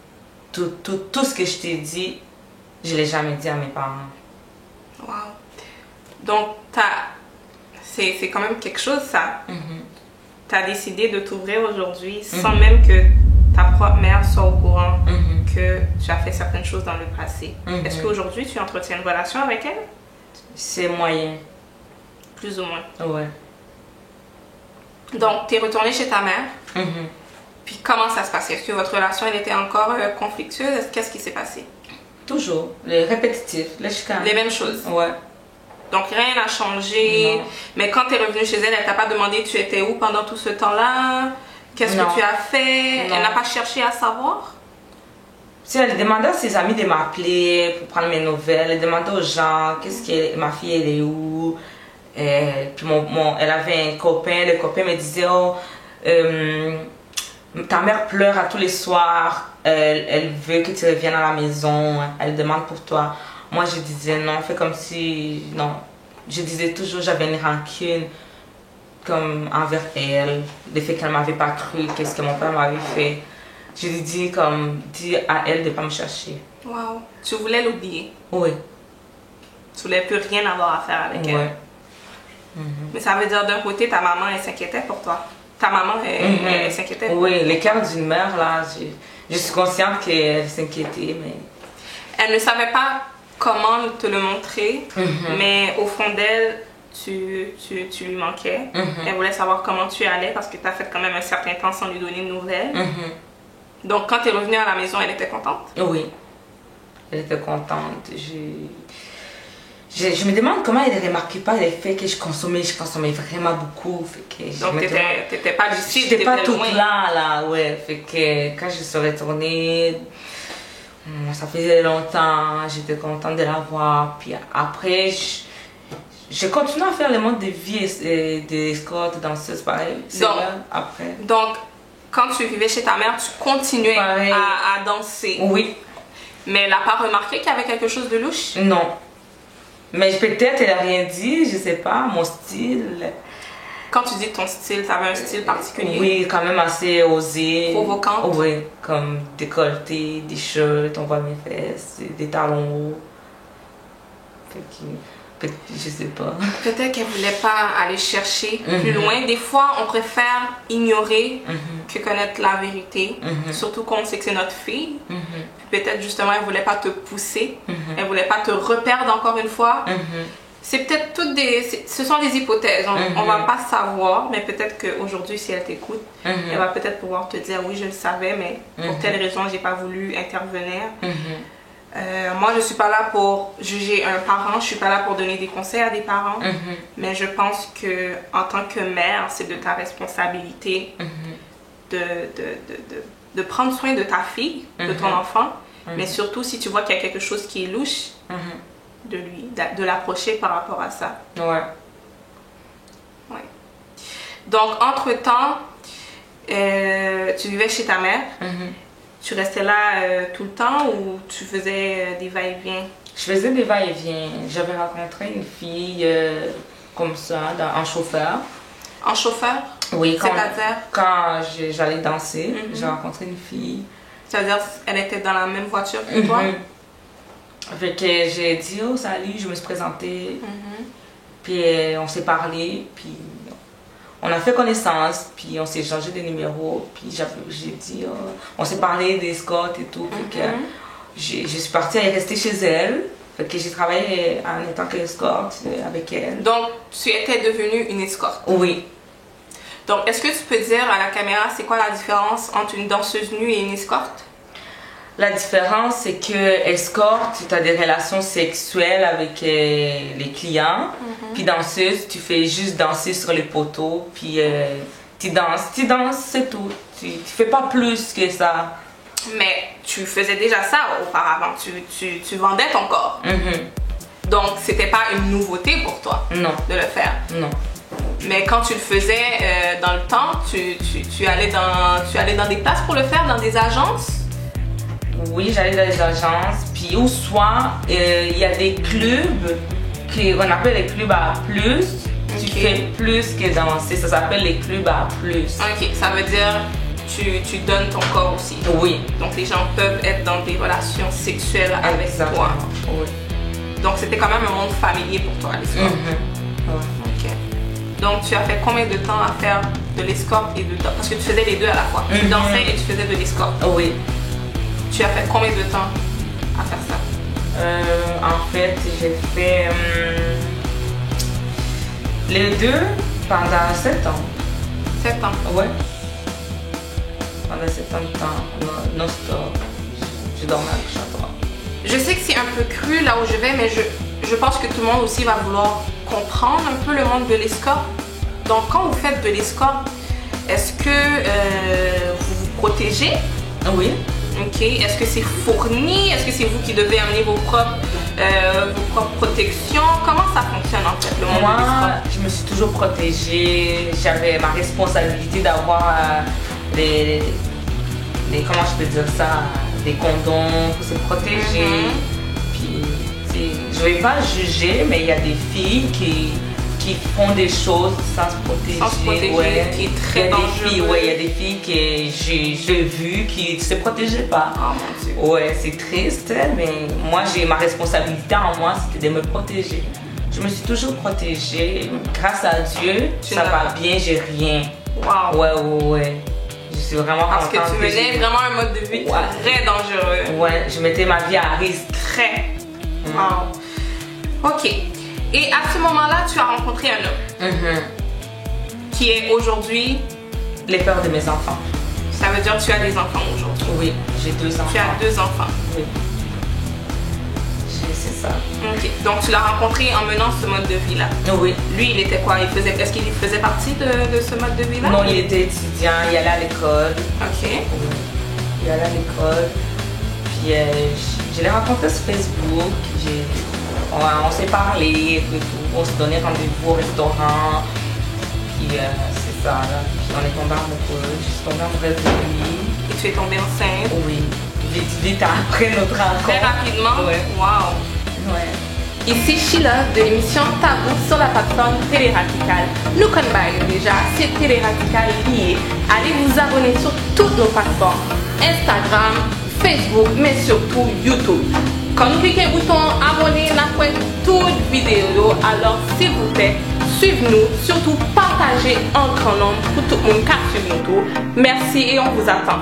Tout ce que je t'ai dit, je ne l'ai jamais dit à mes parents. Wow. Donc, c'est quand même quelque chose, ça. Tu as décidé de t'ouvrir aujourd'hui sans même que ta propre mère soit au courant que tu as fait certaines choses dans le passé. Est-ce qu'aujourd'hui, tu entretiens une relation avec elle? C'est moyen. Plus ou moins. Ouais. Donc, tu es retournée chez ta mère. Puis, comment ça se passait? Est-ce que votre relation, elle était encore conflictueuse? Qu'est-ce qui s'est passé? Toujours. Les répétitifs, les chicanes. Les mêmes choses? Ouais. Donc, rien n'a changé. Non. Mais quand tu es revenue chez elle, elle t'a pas demandé tu étais où pendant tout ce temps-là? Qu'est-ce que tu as fait? Non. Elle n'a pas cherché à savoir? Si elle demandait à ses amis de m'appeler pour prendre mes nouvelles, elle demandait aux gens ma fille elle est où. Puis elle avait un copain, le copain me disait oh, ta mère pleure à tous les soirs, elle veut que tu reviennes à la maison, elle demande pour toi. Moi je disais non, fais comme si non. Je disais toujours j'avais une rancune comme envers elle, le fait qu'elle m'avait pas cru, qu'est-ce que mon père m'avait fait. Je lui dis à elle de pas me chercher. Wow. Tu voulais l'oublier? Oui. Tu voulais plus rien avoir à faire avec elle? Mais ça veut dire d'un côté, ta maman, elle s'inquiétait pour toi. Ta maman, elle s'inquiétait pour toi. Oui, le cœur d'une mère, là, je suis consciente qu'elle s'inquiétait, mais... Elle ne savait pas comment te le montrer, mais au fond d'elle, tu lui manquais. Elle voulait savoir comment tu allais parce que tu as fait quand même un certain temps sans lui donner de nouvelles. Donc, quand tu es revenue à la maison, elle était contente? Oui, elle était contente. Je me demande comment elle ne remarquait pas le fait que je consommais vraiment beaucoup. Fait que donc, tu n'étais pas du sud, tu n'étais pas toute loin. là, ouais. Fait que quand je suis retournée, ça faisait longtemps, j'étais contente de la voir. Puis après, je continue à faire le mode de vie d'escorte, danseuse, pareil. Après. Donc, quand tu vivais chez ta mère, tu continuais à danser. Oui. Mais elle n'a pas remarqué qu'il y avait quelque chose de louche? Non. Mais peut-être elle n'a rien dit, je sais pas, mon style. Quand tu dis ton style, tu avais un style particulier? Oui, quand même assez osé. Provocante? Oui, comme décolleté, des shirts, on voit mes fesses, des talons hauts. Je sais pas. Peut-être qu'elle voulait pas aller chercher plus loin. Des fois, on préfère ignorer que connaître la vérité. Surtout quand on sait que c'est notre fille. Peut-être justement, elle voulait pas te pousser. Elle voulait pas te reperdre encore une fois. C'est peut-être toutes ce sont des hypothèses. On va pas savoir, mais peut-être qu'aujourd'hui, si elle t'écoute, elle va peut-être pouvoir te dire oui, je le savais, mais pour telle raison, j'ai pas voulu intervenir. Moi, je suis pas là pour juger un parent, je suis pas là pour donner des conseils à des parents, mais je pense que en tant que mère, c'est de ta responsabilité de prendre soin de ta fille, de ton enfant, mais surtout si tu vois qu'il y a quelque chose qui est louche, de l'approcher par rapport à ça. Ouais. Donc, entre-temps, tu vivais chez ta mère. Tu restais là tout le temps ou tu faisais des va-et-vient? Je faisais des va-et-vient. J'avais rencontré une fille comme ça, en chauffeur. En chauffeur? Oui, c'est-à-dire? Quand j'allais danser, j'ai rencontré une fille. C'est-à-dire qu'elle était dans la même voiture que toi? Fait que j'ai dit oh salut, je me suis présentée. Puis on s'est parlé, puis on a fait connaissance, puis on s'est échangé des numéros, puis j'ai dit on s'est parlé d'escorte et tout. Fait que je suis partie à rester chez elle. Fait que j'ai travaillé en étant qu'escorte avec elle. Donc tu étais devenue une escorte? Oui. Donc est-ce que tu peux dire à la caméra c'est quoi la différence entre une danseuse nue et une escorte? La différence, c'est que escorte, tu as des relations sexuelles avec les clients. Puis danseuse, tu fais juste danser sur les poteaux. Puis tu danses, c'est tout. Tu fais pas plus que ça. Mais tu faisais déjà ça auparavant. Tu vendais ton corps. Donc, c'était pas une nouveauté pour toi de le faire. Non. Mais quand tu le faisais dans le temps, tu allais dans des places pour le faire, dans des agences? Oui, j'allais dans les agences, puis ou soit il y a des clubs qu'on appelle les clubs à plus. Tu fais plus que danser, ça s'appelle les clubs à plus. Ok, ça veut dire tu donnes ton corps aussi. Oui. Donc les gens peuvent être dans des relations sexuelles avec toi. Oui. Donc c'était quand même un monde familier pour toi, l'escorte. Ok. Donc tu as fait combien de temps à faire de l'escorte et de danse? Parce que tu faisais les deux à la fois. Tu dansais et tu faisais de l'escorte. Oui. Tu as fait combien de temps à faire ça? En fait, j'ai fait les deux pendant 7 ans. 7 ans? Ouais. Pendant 7 ans de temps, non-stop. Je dormais avec Chaton. Je sais que c'est un peu cru là où je vais, mais je pense que tout le monde aussi va vouloir comprendre un peu le monde de l'escorte. Donc quand vous faites de l'escorte, est-ce que vous vous protégez? Oui. Ok. Est-ce que c'est fourni? Est-ce que c'est vous qui devez amener vos propres protections? Comment ça fonctionne en fait le monde de l'escorte? Je me suis toujours protégée. J'avais ma responsabilité d'avoir comment je peux dire ça, des condoms pour se protéger. Puis, je vais pas juger, mais il y a des filles qui font des choses sans se protéger. Sans se protéger, qui est très dangereux. Il y a des filles que j'ai vues qui ne se protégeaient pas. Oh mon Dieu. Ouais, c'est triste, mais moi, j'ai ma responsabilité en moi, c'était de me protéger. Je me suis toujours protégée. Grâce à Dieu, ça va bien, j'ai rien. Wow. Ouais. Je suis vraiment Parce contente. que tu menais vraiment un mode de vie très dangereux. Ouais, je mettais ma vie à risque. Très. Wow. Ok. Et à ce moment-là, tu as rencontré un homme qui est aujourd'hui les pères de mes enfants. Ça veut dire que tu as des enfants aujourd'hui? Oui, j'ai 2 enfants. Tu as 2 enfants? Oui. C'est ça. Ok. Donc tu l'as rencontré en menant ce mode de vie-là? Oui. Lui, il était quoi? Est-ce qu'il faisait partie de ce mode de vie-là? Non, il était étudiant, il allait à l'école. Ok. Il allait à l'école. Puis je l'ai rencontré sur Facebook. On s'est parlé et tout. On s'est donné rendez-vous au restaurant. Puis c'est ça, là. Puis on est tombé amoureux. Je suis tombée amoureuse de lui. Et tu es tombée enceinte? Oui. Vite après notre rencontre. Très rapidement? Ouais. Wow. Ouais. Ici Sheila de l'émission Tabou sur la plateforme Télé Radicale. Nous connaissons déjà, c'est Télé Radicale lié. Allez vous abonner sur toutes nos plateformes. Instagram, Facebook, mais surtout YouTube. Quand vous cliquez le bouton abonner, nous avons toutes vidéos. Alors s'il vous plaît, suivez-nous. Surtout partagez en grand nombre pour tout le monde qui suit nous. Merci et on vous attend.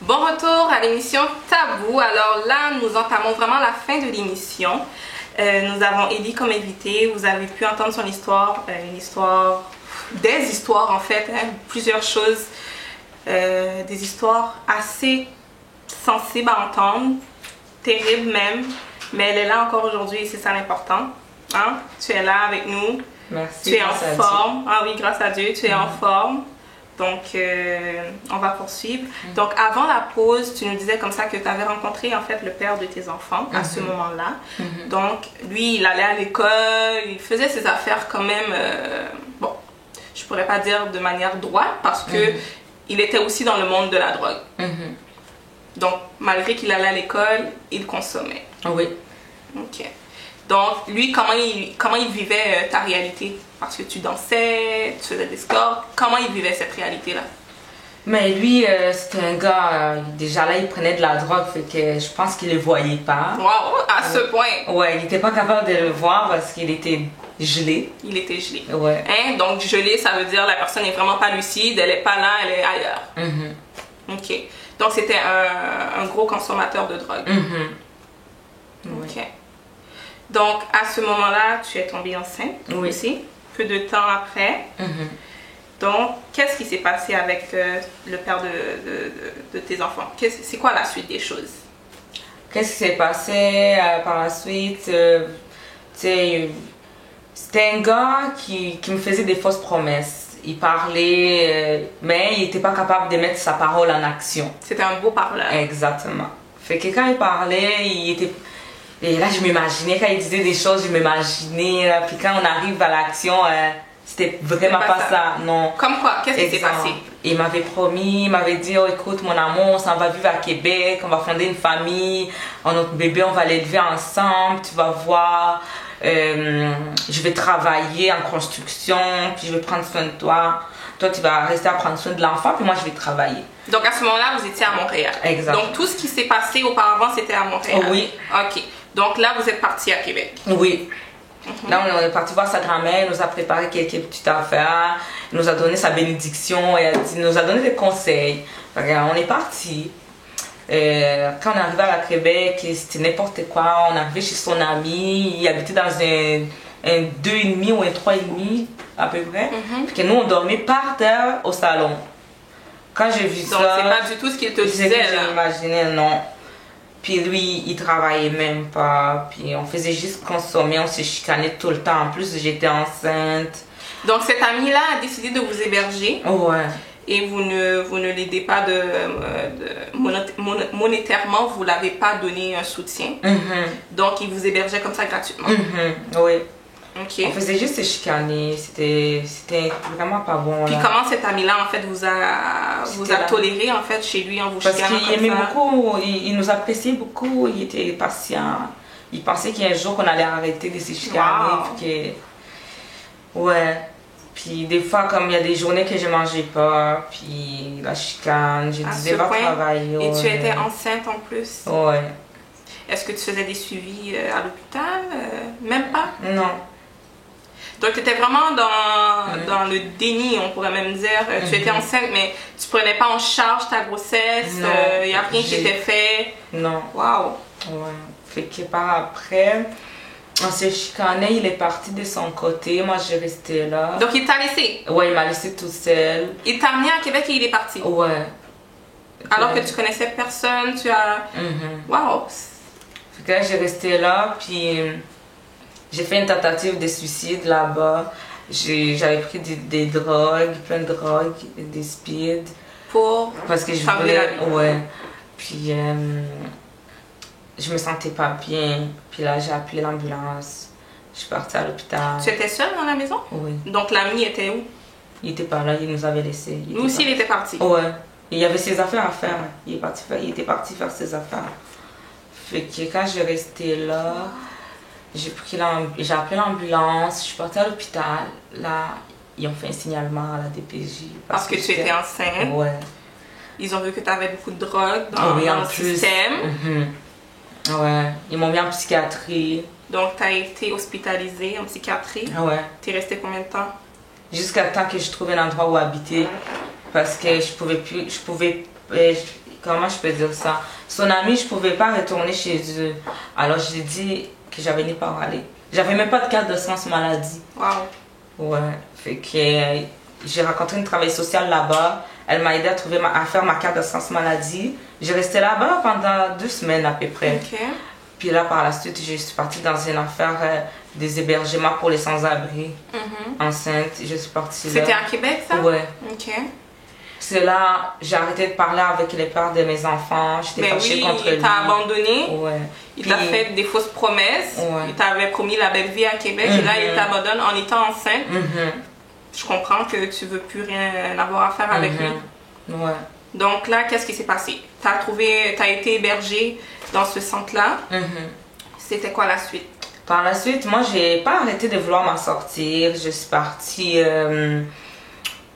Bon retour à l'émission Tabou. Alors là, nous entamons vraiment la fin de l'émission. Nous avons Ellie comme invitée. Vous avez pu entendre son histoire, des histoires en fait, plusieurs choses, des histoires assez sensibles à entendre, terribles même. Mais elle est là encore aujourd'hui et c'est ça l'important. Hein? Tu es là avec nous. Merci. Tu es en forme. Ah oui, grâce à Dieu, tu es en forme. Donc, on va poursuivre. Donc, avant la pause, tu nous disais comme ça que tu avais rencontré en fait le père de tes enfants à ce moment-là. Donc, lui, il allait à l'école, il faisait ses affaires quand même, bon, je pourrais pas dire de manière droite parce que il était aussi dans le monde de la drogue. Donc, malgré qu'il allait à l'école, il consommait. Oui. Ok. Donc, lui, comment il vivait ta réalité? Parce que tu dansais, tu faisais des scores. Comment il vivait cette réalité-là? Mais lui, c'était un gars, déjà là, il prenait de la drogue, fait que je pense qu'il ne le voyait pas. Wow, à ce point? Ouais, il n'était pas capable de le voir parce qu'il était gelé. Il était gelé. Ouais. Hein? Donc, gelé, ça veut dire la personne n'est vraiment pas lucide, elle n'est pas là, elle est ailleurs. Ok. Donc, c'était un gros consommateur de drogue. Ok. Donc, à ce moment-là, tu es tombée enceinte aussi, peu de temps après. Donc, qu'est-ce qui s'est passé avec le père de tes enfants? C'est quoi la suite des choses? Qu'est-ce qui s'est passé par la suite? C'était un gars qui me faisait des fausses promesses. Il parlait, mais il n'était pas capable de mettre sa parole en action. C'était un beau parleur. Exactement. Fait que quand il parlait, il Et là, je m'imaginais, quand il disait des choses, je m'imaginais. Puis quand on arrive à l'action, c'était vraiment pas ça. Non. Comme quoi? Qu'est-ce qui s'est passé? Il m'avait promis, il m'avait dit, oh, écoute, mon amour, on s'en va vivre à Québec, on va fonder une famille, notre bébé, on va l'élever ensemble, tu vas voir. Je vais travailler en construction, puis je vais prendre soin de toi. Toi, tu vas rester à prendre soin de l'enfant, puis moi, je vais travailler. Donc, à ce moment-là, vous étiez à Montréal. Exact. Donc, tout ce qui s'est passé auparavant, c'était à Montréal. Oui. OK. Donc là, vous êtes parti à Québec. Oui. Là, on est parti voir sa grand-mère, elle nous a préparé quelques petites affaires, elle nous a donné sa bénédiction, elle nous a donné des conseils. On est parti. Quand on est arrivé à Québec, c'était n'importe quoi. On est arrivé chez son ami, il habitait dans un 2,5 ou un 3,5 à peu près. Puis que nous, on dormait par terre au salon. Quand j'ai vu ça... Donc, c'est pas du tout ce qu'il te disait, là. J'imaginais, non. Puis lui, il travaillait même pas. Puis on faisait juste consommer, on se chicanait tout le temps. En plus, j'étais enceinte. Donc cet ami-là a décidé de vous héberger. Ouais. Et vous ne l'aidez pas monétairement, vous l'avez pas donné un soutien. Donc il vous hébergeait comme ça gratuitement. Oui. Ok. On faisait juste se chicaner. C'était vraiment pas bon. Puis là. comment cet ami-là en fait vous a toléré en fait chez lui en vous Parce chicanant qu'il comme aimait ça? beaucoup, il nous appréciait beaucoup, il était patient. Il pensait qu'il y a un jour qu'on allait arrêter de se chicaner. Wow. Puis que... Ouais. Puis des fois, comme il y a des journées que je mangeais pas, puis la chicane, je disais va travailler. Et tu étais enceinte en plus? Ouais. Est-ce que tu faisais des suivis à l'hôpital? Même pas? Non. Donc, tu étais vraiment dans le déni, on pourrait même dire. Tu étais enceinte, mais tu prenais pas en charge ta grossesse. Il n'y a rien qui était fait. Non. Wow. Ouais. Fait que par après, on s'est chicané, il est parti de son côté. Moi, j'ai resté là. Donc, il t'a laissé? Ouais, il m'a laissé toute seule. Il t'a amené à Québec et il est parti? Ouais. Alors que tu connaissais personne, tu as... Wow. Fait que là, j'ai resté là, puis... J'ai fait une tentative de suicide là-bas. J'avais pris des drogues, plein de drogues, des speed. Parce que je voulais... Ouais. Puis je me sentais pas bien. Puis là, j'ai appelé l'ambulance. Je suis partie à l'hôpital. Tu étais seule dans la maison? Oui. Donc l'ami était où? Il était pas là, il nous avait laissés. Lui aussi, il était parti? Ouais. Il y avait ses affaires à faire. Il était parti faire ses affaires. Fait que quand je restais là... J'ai appelé l'ambulance, je suis partie à l'hôpital. Là, ils ont fait un signalement à la DPJ. Parce que tu étais enceinte. Ouais. Ils ont vu que tu avais beaucoup de drogue dans le système. Ouais. Ils m'ont mis en psychiatrie. Donc, tu as été hospitalisée en psychiatrie. Ouais. Tu es restée combien de temps? Jusqu'à temps que je trouve un endroit où habiter. Parce que je pouvais comment je peux dire ça? Son ami, je pouvais pas retourner chez eux. Alors, je lui ai dit que j'avais ni par aller. J'avais même pas de carte d'assurance maladie. Wow. Ouais. Fait que j'ai rencontré une travailleuse sociale là-bas. Elle m'a aidé à faire ma carte d'assurance maladie. J'ai resté là-bas pendant 2 semaines à peu près. Ok. Puis là, par la suite, je suis partie dans une affaire des hébergements pour les sans-abri. Enceinte, je suis partie là. C'était à Québec, ça? Ouais. Ok. C'est là, j'ai arrêté de parler avec les pères de mes enfants. J'étais fâchée contre lui. Il t'a abandonné. Ouais. Il t'a fait des fausses promesses. Ouais. Il t'avait promis la belle vie à Québec. Et là, il t'abandonne en étant enceinte. Je comprends que tu veux plus rien avoir à faire avec lui. Ouais. Donc là, qu'est-ce qui s'est passé? T'as été hébergée dans ce centre-là. C'était quoi la suite? Par la suite, moi, j'ai pas arrêté de vouloir m'en sortir. Je suis partie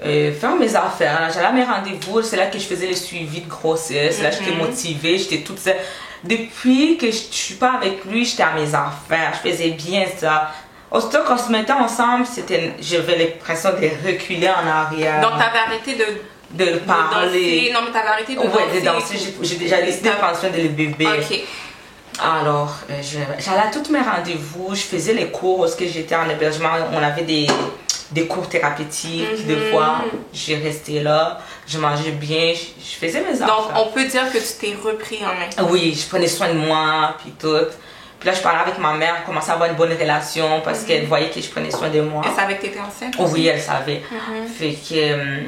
faire mes affaires. J'allais à mes rendez-vous. C'est là que je faisais les suivis de grossesse. Là, j'étais motivée. J'étais toute seule. Depuis que je suis pas avec lui, j'étais à mes affaires. Je faisais bien ça. Aussitôt qu'on se mettait ensemble, j'avais l'impression de reculer en arrière. Donc, t'avais arrêté de parler. Danser. Non, mais t'avais arrêté de danser. Ouais, de danser. J'ai déjà décidé de prendre soin de les bébés. Ok. Alors, j'allais à tous mes rendez-vous. Je faisais les cours. Parce que j'étais en hébergement, on avait des cours thérapeutiques. Des fois, j'ai resté là. Je mangeais bien. Je faisais mes affaires. Donc, on peut dire que tu t'es repris en main. Oui, je prenais soin de moi, puis tout. Puis là, je parlais avec ma mère, commençais à avoir une bonne relation parce qu'elle voyait que je prenais soin de moi. Elle savait que tu étais enceinte? Oui, elle savait. Fait que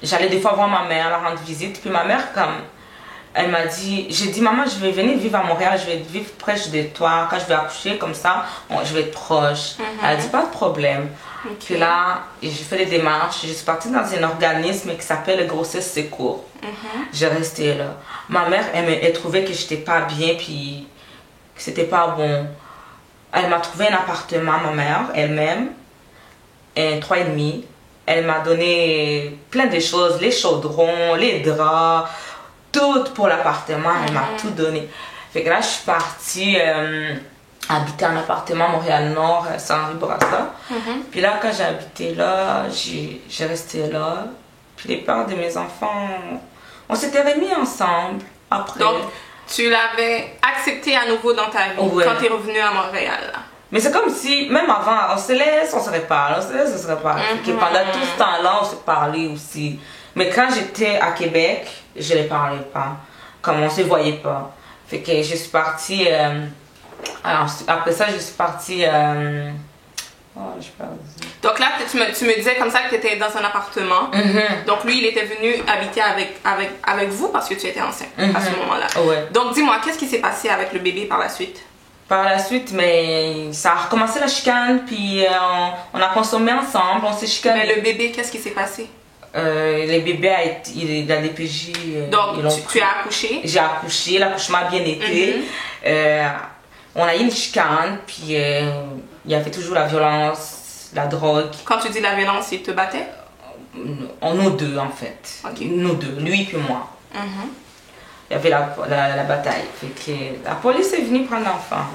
j'allais des fois voir ma mère, la rendre visite. Puis ma mère, comme Elle m'a dit, j'ai dit, maman, je vais venir vivre à Montréal, je vais vivre proche de toi. Quand je vais accoucher comme ça, je vais être proche. Elle a dit, pas de problème. Puis là, j'ai fait les démarches. Je suis partie dans un organisme qui s'appelle Grossesse Secours. J'ai resté là. Ma mère, elle trouvait que j'étais pas bien, puis que c'était pas bon. Elle m'a trouvé un appartement, ma mère, elle-même, un 3,5. Elle m'a donné plein de choses, les chaudrons, les draps, tout pour l'appartement. Elle m'a tout donné. Fait que là, je suis partie habiter en appartement Montréal-Nord, Saint-Henri-Bourassa. Puis là, quand j'ai habité là, j'ai resté là. Puis les parents de mes enfants, on s'était remis ensemble après. Donc, tu l'avais accepté à nouveau dans ta vie quand tu es revenue à Montréal. Là. Mais c'est comme si, même avant, on se laisse, on se reparle, on se laisse, on se reparle. Pendant tout ce temps-là, on se parlait aussi. Mais quand j'étais à Québec, je ne les parlais pas. Comme on ne se voyait pas. Fait que je suis partie... après ça, je suis partie... Donc là, tu me disais comme ça que tu étais dans un appartement. Donc lui, il était venu habiter avec vous parce que tu étais enceinte à ce moment-là. Donc dis-moi, qu'est-ce qui s'est passé avec le bébé par la suite? Par la suite, mais ça a recommencé la chicane, puis on a consommé ensemble, on s'est chicané. Mais le bébé, qu'est-ce qui s'est passé? Le bébé il a DPJ. Donc tu as accouché? J'ai accouché, l'accouchement a bien été. On a eu une chicane, puis il y avait toujours la violence, la drogue. Quand tu dis la violence, il te battait? Nous deux, en fait. Nous deux, lui puis moi. Il y avait la bataille. Fait que la police est venue prendre l'enfant.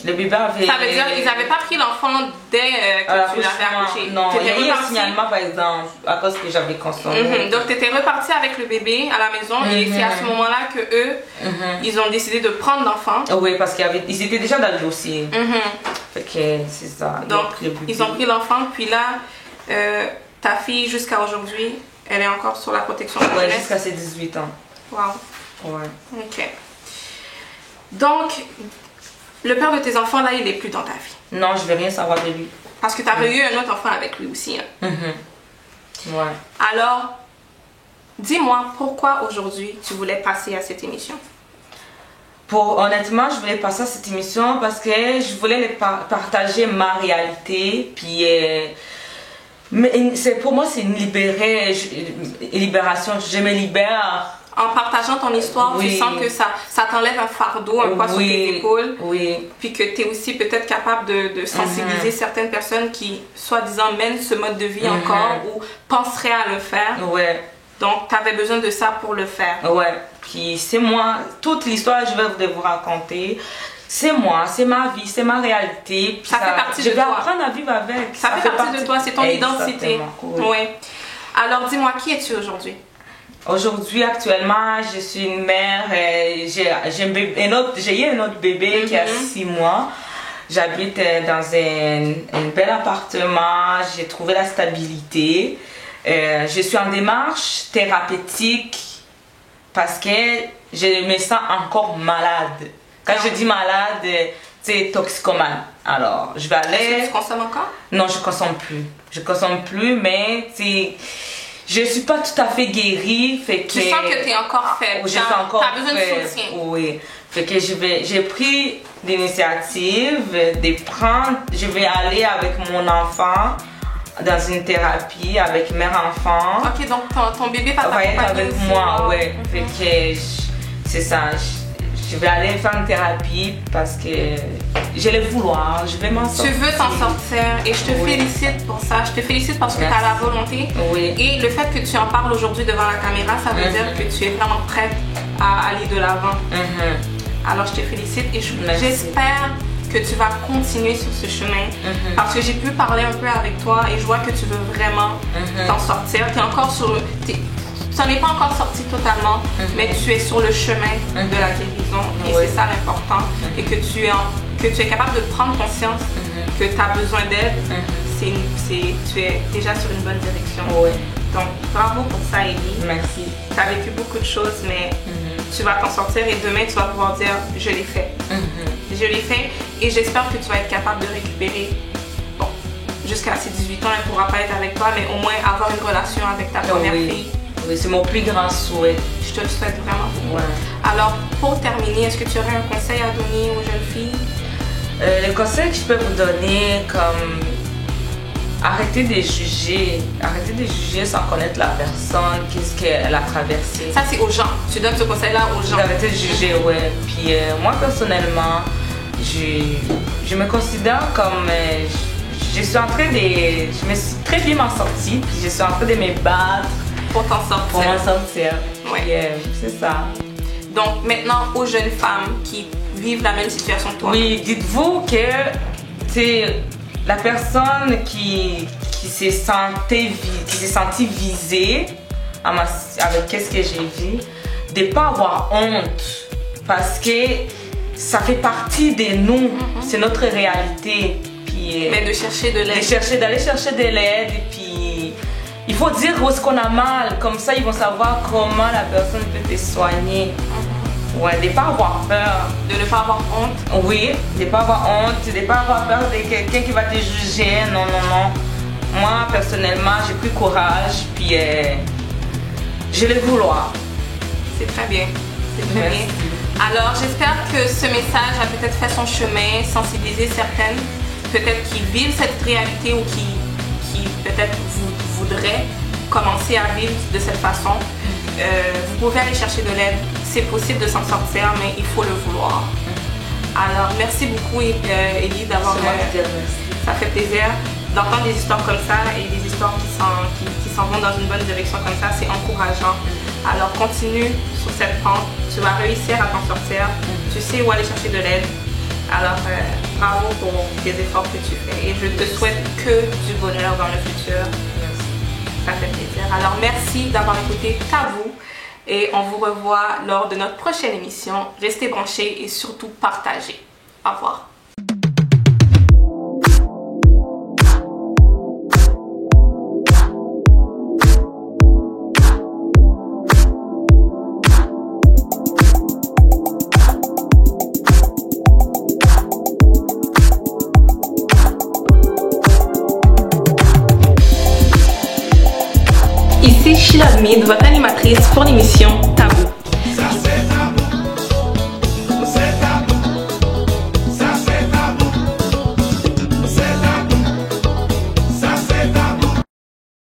Le bébé avait... Ça veut dire qu'ils n'avaient pas pris l'enfant dès que tu l'avais accouché? Non, il y a eu un signalement par exemple à cause que j'avais consommé. Donc tu étais repartie avec le bébé à la maison et c'est à ce moment-là que eux, ils ont décidé de prendre l'enfant. Oui, parce qu'ils étaient déjà dans le dossier. Fait que c'est ça. Donc ils ont pris l'enfant, puis là, ta fille jusqu'à aujourd'hui, elle est encore sur la protection de la jeunesse? Oui, jusqu'à ses 18 ans. Wow. Ouais. Ok. Donc, le père de tes enfants, là, il n'est plus dans ta vie? Non, je ne vais rien savoir de lui. Parce que tu avais eu un autre enfant avec lui aussi. Hein? Ouais. Alors, dis-moi, pourquoi aujourd'hui tu voulais passer à cette émission? Honnêtement, je voulais passer à cette émission parce que je voulais partager ma réalité. Puis, pour moi, c'est une libération. Je me libère. En partageant ton histoire, tu sens que ça t'enlève un fardeau, un poids sur tes épaules. Puis que tu es aussi peut-être capable de sensibiliser certaines personnes qui, soi-disant, mènent ce mode de vie encore ou penseraient à le faire. Donc, tu avais besoin de ça pour le faire. Puis c'est moi, toute l'histoire que je vais vous raconter, c'est moi, c'est ma vie, c'est ma réalité. Puis ça fait partie de toi. Je vais apprendre à vivre avec. Ça fait partie de toi, c'est ton identité. Alors, dis-moi, qui es-tu aujourd'hui? Aujourd'hui, actuellement, je suis une mère, j'ai eu un autre bébé qui a 6 mois. J'habite dans un bel appartement, j'ai trouvé la stabilité. Je suis en démarche thérapeutique parce que je me sens encore malade. Quand je dis malade, c'est toxicomane. Alors, je vais aller... Est-ce que tu consommes encore? Non, je consomme plus. Je consomme plus, mais je suis pas tout à fait guérie. Fait que... Tu sens que tu es encore faible. Tu as besoin de soutien. Oui. Fait que j'ai pris l'initiative je vais aller avec mon enfant dans une thérapie avec mère enfant. Ok, donc ton bébé va t'accompagner avec moi, Fait que c'est ça. Je vais aller faire une thérapie parce que je vais vouloir, je vais m'en sortir. Tu veux t'en sortir et je te félicite pour ça. Je te félicite parce que tu as la volonté. Et le fait que tu en parles aujourd'hui devant la caméra, ça veut dire que tu es vraiment prête à aller de l'avant. Alors je te félicite et j'espère que tu vas continuer sur ce chemin parce que j'ai pu parler un peu avec toi et je vois que tu veux vraiment t'en sortir. Tu es encore sur... Tu n'en es pas encore sorti totalement, mais tu es sur le chemin de la guérison et c'est ça l'important. Et que tu es capable de prendre conscience que tu as besoin d'aide, tu es déjà sur une bonne direction. Donc bravo pour ça, Ellie. Merci. Tu as vécu beaucoup de choses, mais tu vas t'en sortir et demain tu vas pouvoir dire je l'ai fait. Je l'ai fait et j'espère que tu vas être capable de récupérer. Bon, jusqu'à ses 18 ans, elle ne pourra pas être avec toi, mais au moins avoir une relation avec ta première fille. Oui, c'est mon plus grand souhait. Je te le souhaite vraiment beaucoup. Ouais. Alors, pour terminer, est-ce que tu aurais un conseil à donner aux jeunes filles? Le conseil que je peux vous donner, comme arrêtez de juger sans connaître la personne, qu'est-ce qu'elle a traversé. Ça, c'est aux gens. Tu donnes ce conseil-là aux gens. Arrêtez de juger, ouais. Puis moi, personnellement, je me considère comme... je suis en train de... Je me suis très bien m'en sortie, puis je suis en train de me battre pour t'en sortir. Pour m'en sortir. Ouais. C'est ça. Donc, maintenant, aux jeunes femmes qui vivent la même situation que toi. Oui, dites-vous que c'est la personne qui s'est sentie visée avec qu'est-ce que j'ai vu, de ne pas avoir honte parce que ça fait partie de nous, c'est notre réalité. Puis, mais de chercher de l'aide. D'aller chercher de l'aide et puis il faut dire où est-ce qu'on a mal, comme ça ils vont savoir comment la personne peut te soigner. Ouais, de ne pas avoir peur. De ne pas avoir honte. Oui, de ne pas avoir honte, de ne pas avoir peur de quelqu'un qui va te juger. Non, non, non. Moi, personnellement, j'ai pris courage, puis je vais vouloir. C'est très bien. C'est très bien. Alors, j'espère que ce message a peut-être fait son chemin, sensibiliser certaines, peut-être qui vivent cette réalité ou qui peut-être voudraient commencer à vivre de cette façon. Vous pouvez aller chercher de l'aide. C'est possible de s'en sortir, mais il faut le vouloir. Alors, merci beaucoup, Élie, d'avoir... Ça fait plaisir d'entendre des histoires comme ça et des histoires qui s'en vont dans une bonne direction comme ça. C'est encourageant. Alors, continue sur cette pente. Tu vas réussir à t'en sortir. Tu sais où aller chercher de l'aide. Alors, bravo pour les efforts que tu fais. Et je te souhaite que du bonheur dans le futur. Ça fait plaisir. Alors, merci d'avoir écouté Tabou. Et on vous revoit lors de notre prochaine émission. Restez branchés et surtout partagez. Au revoir. Ici Sheila Hamid, votre animatrice pour l'émission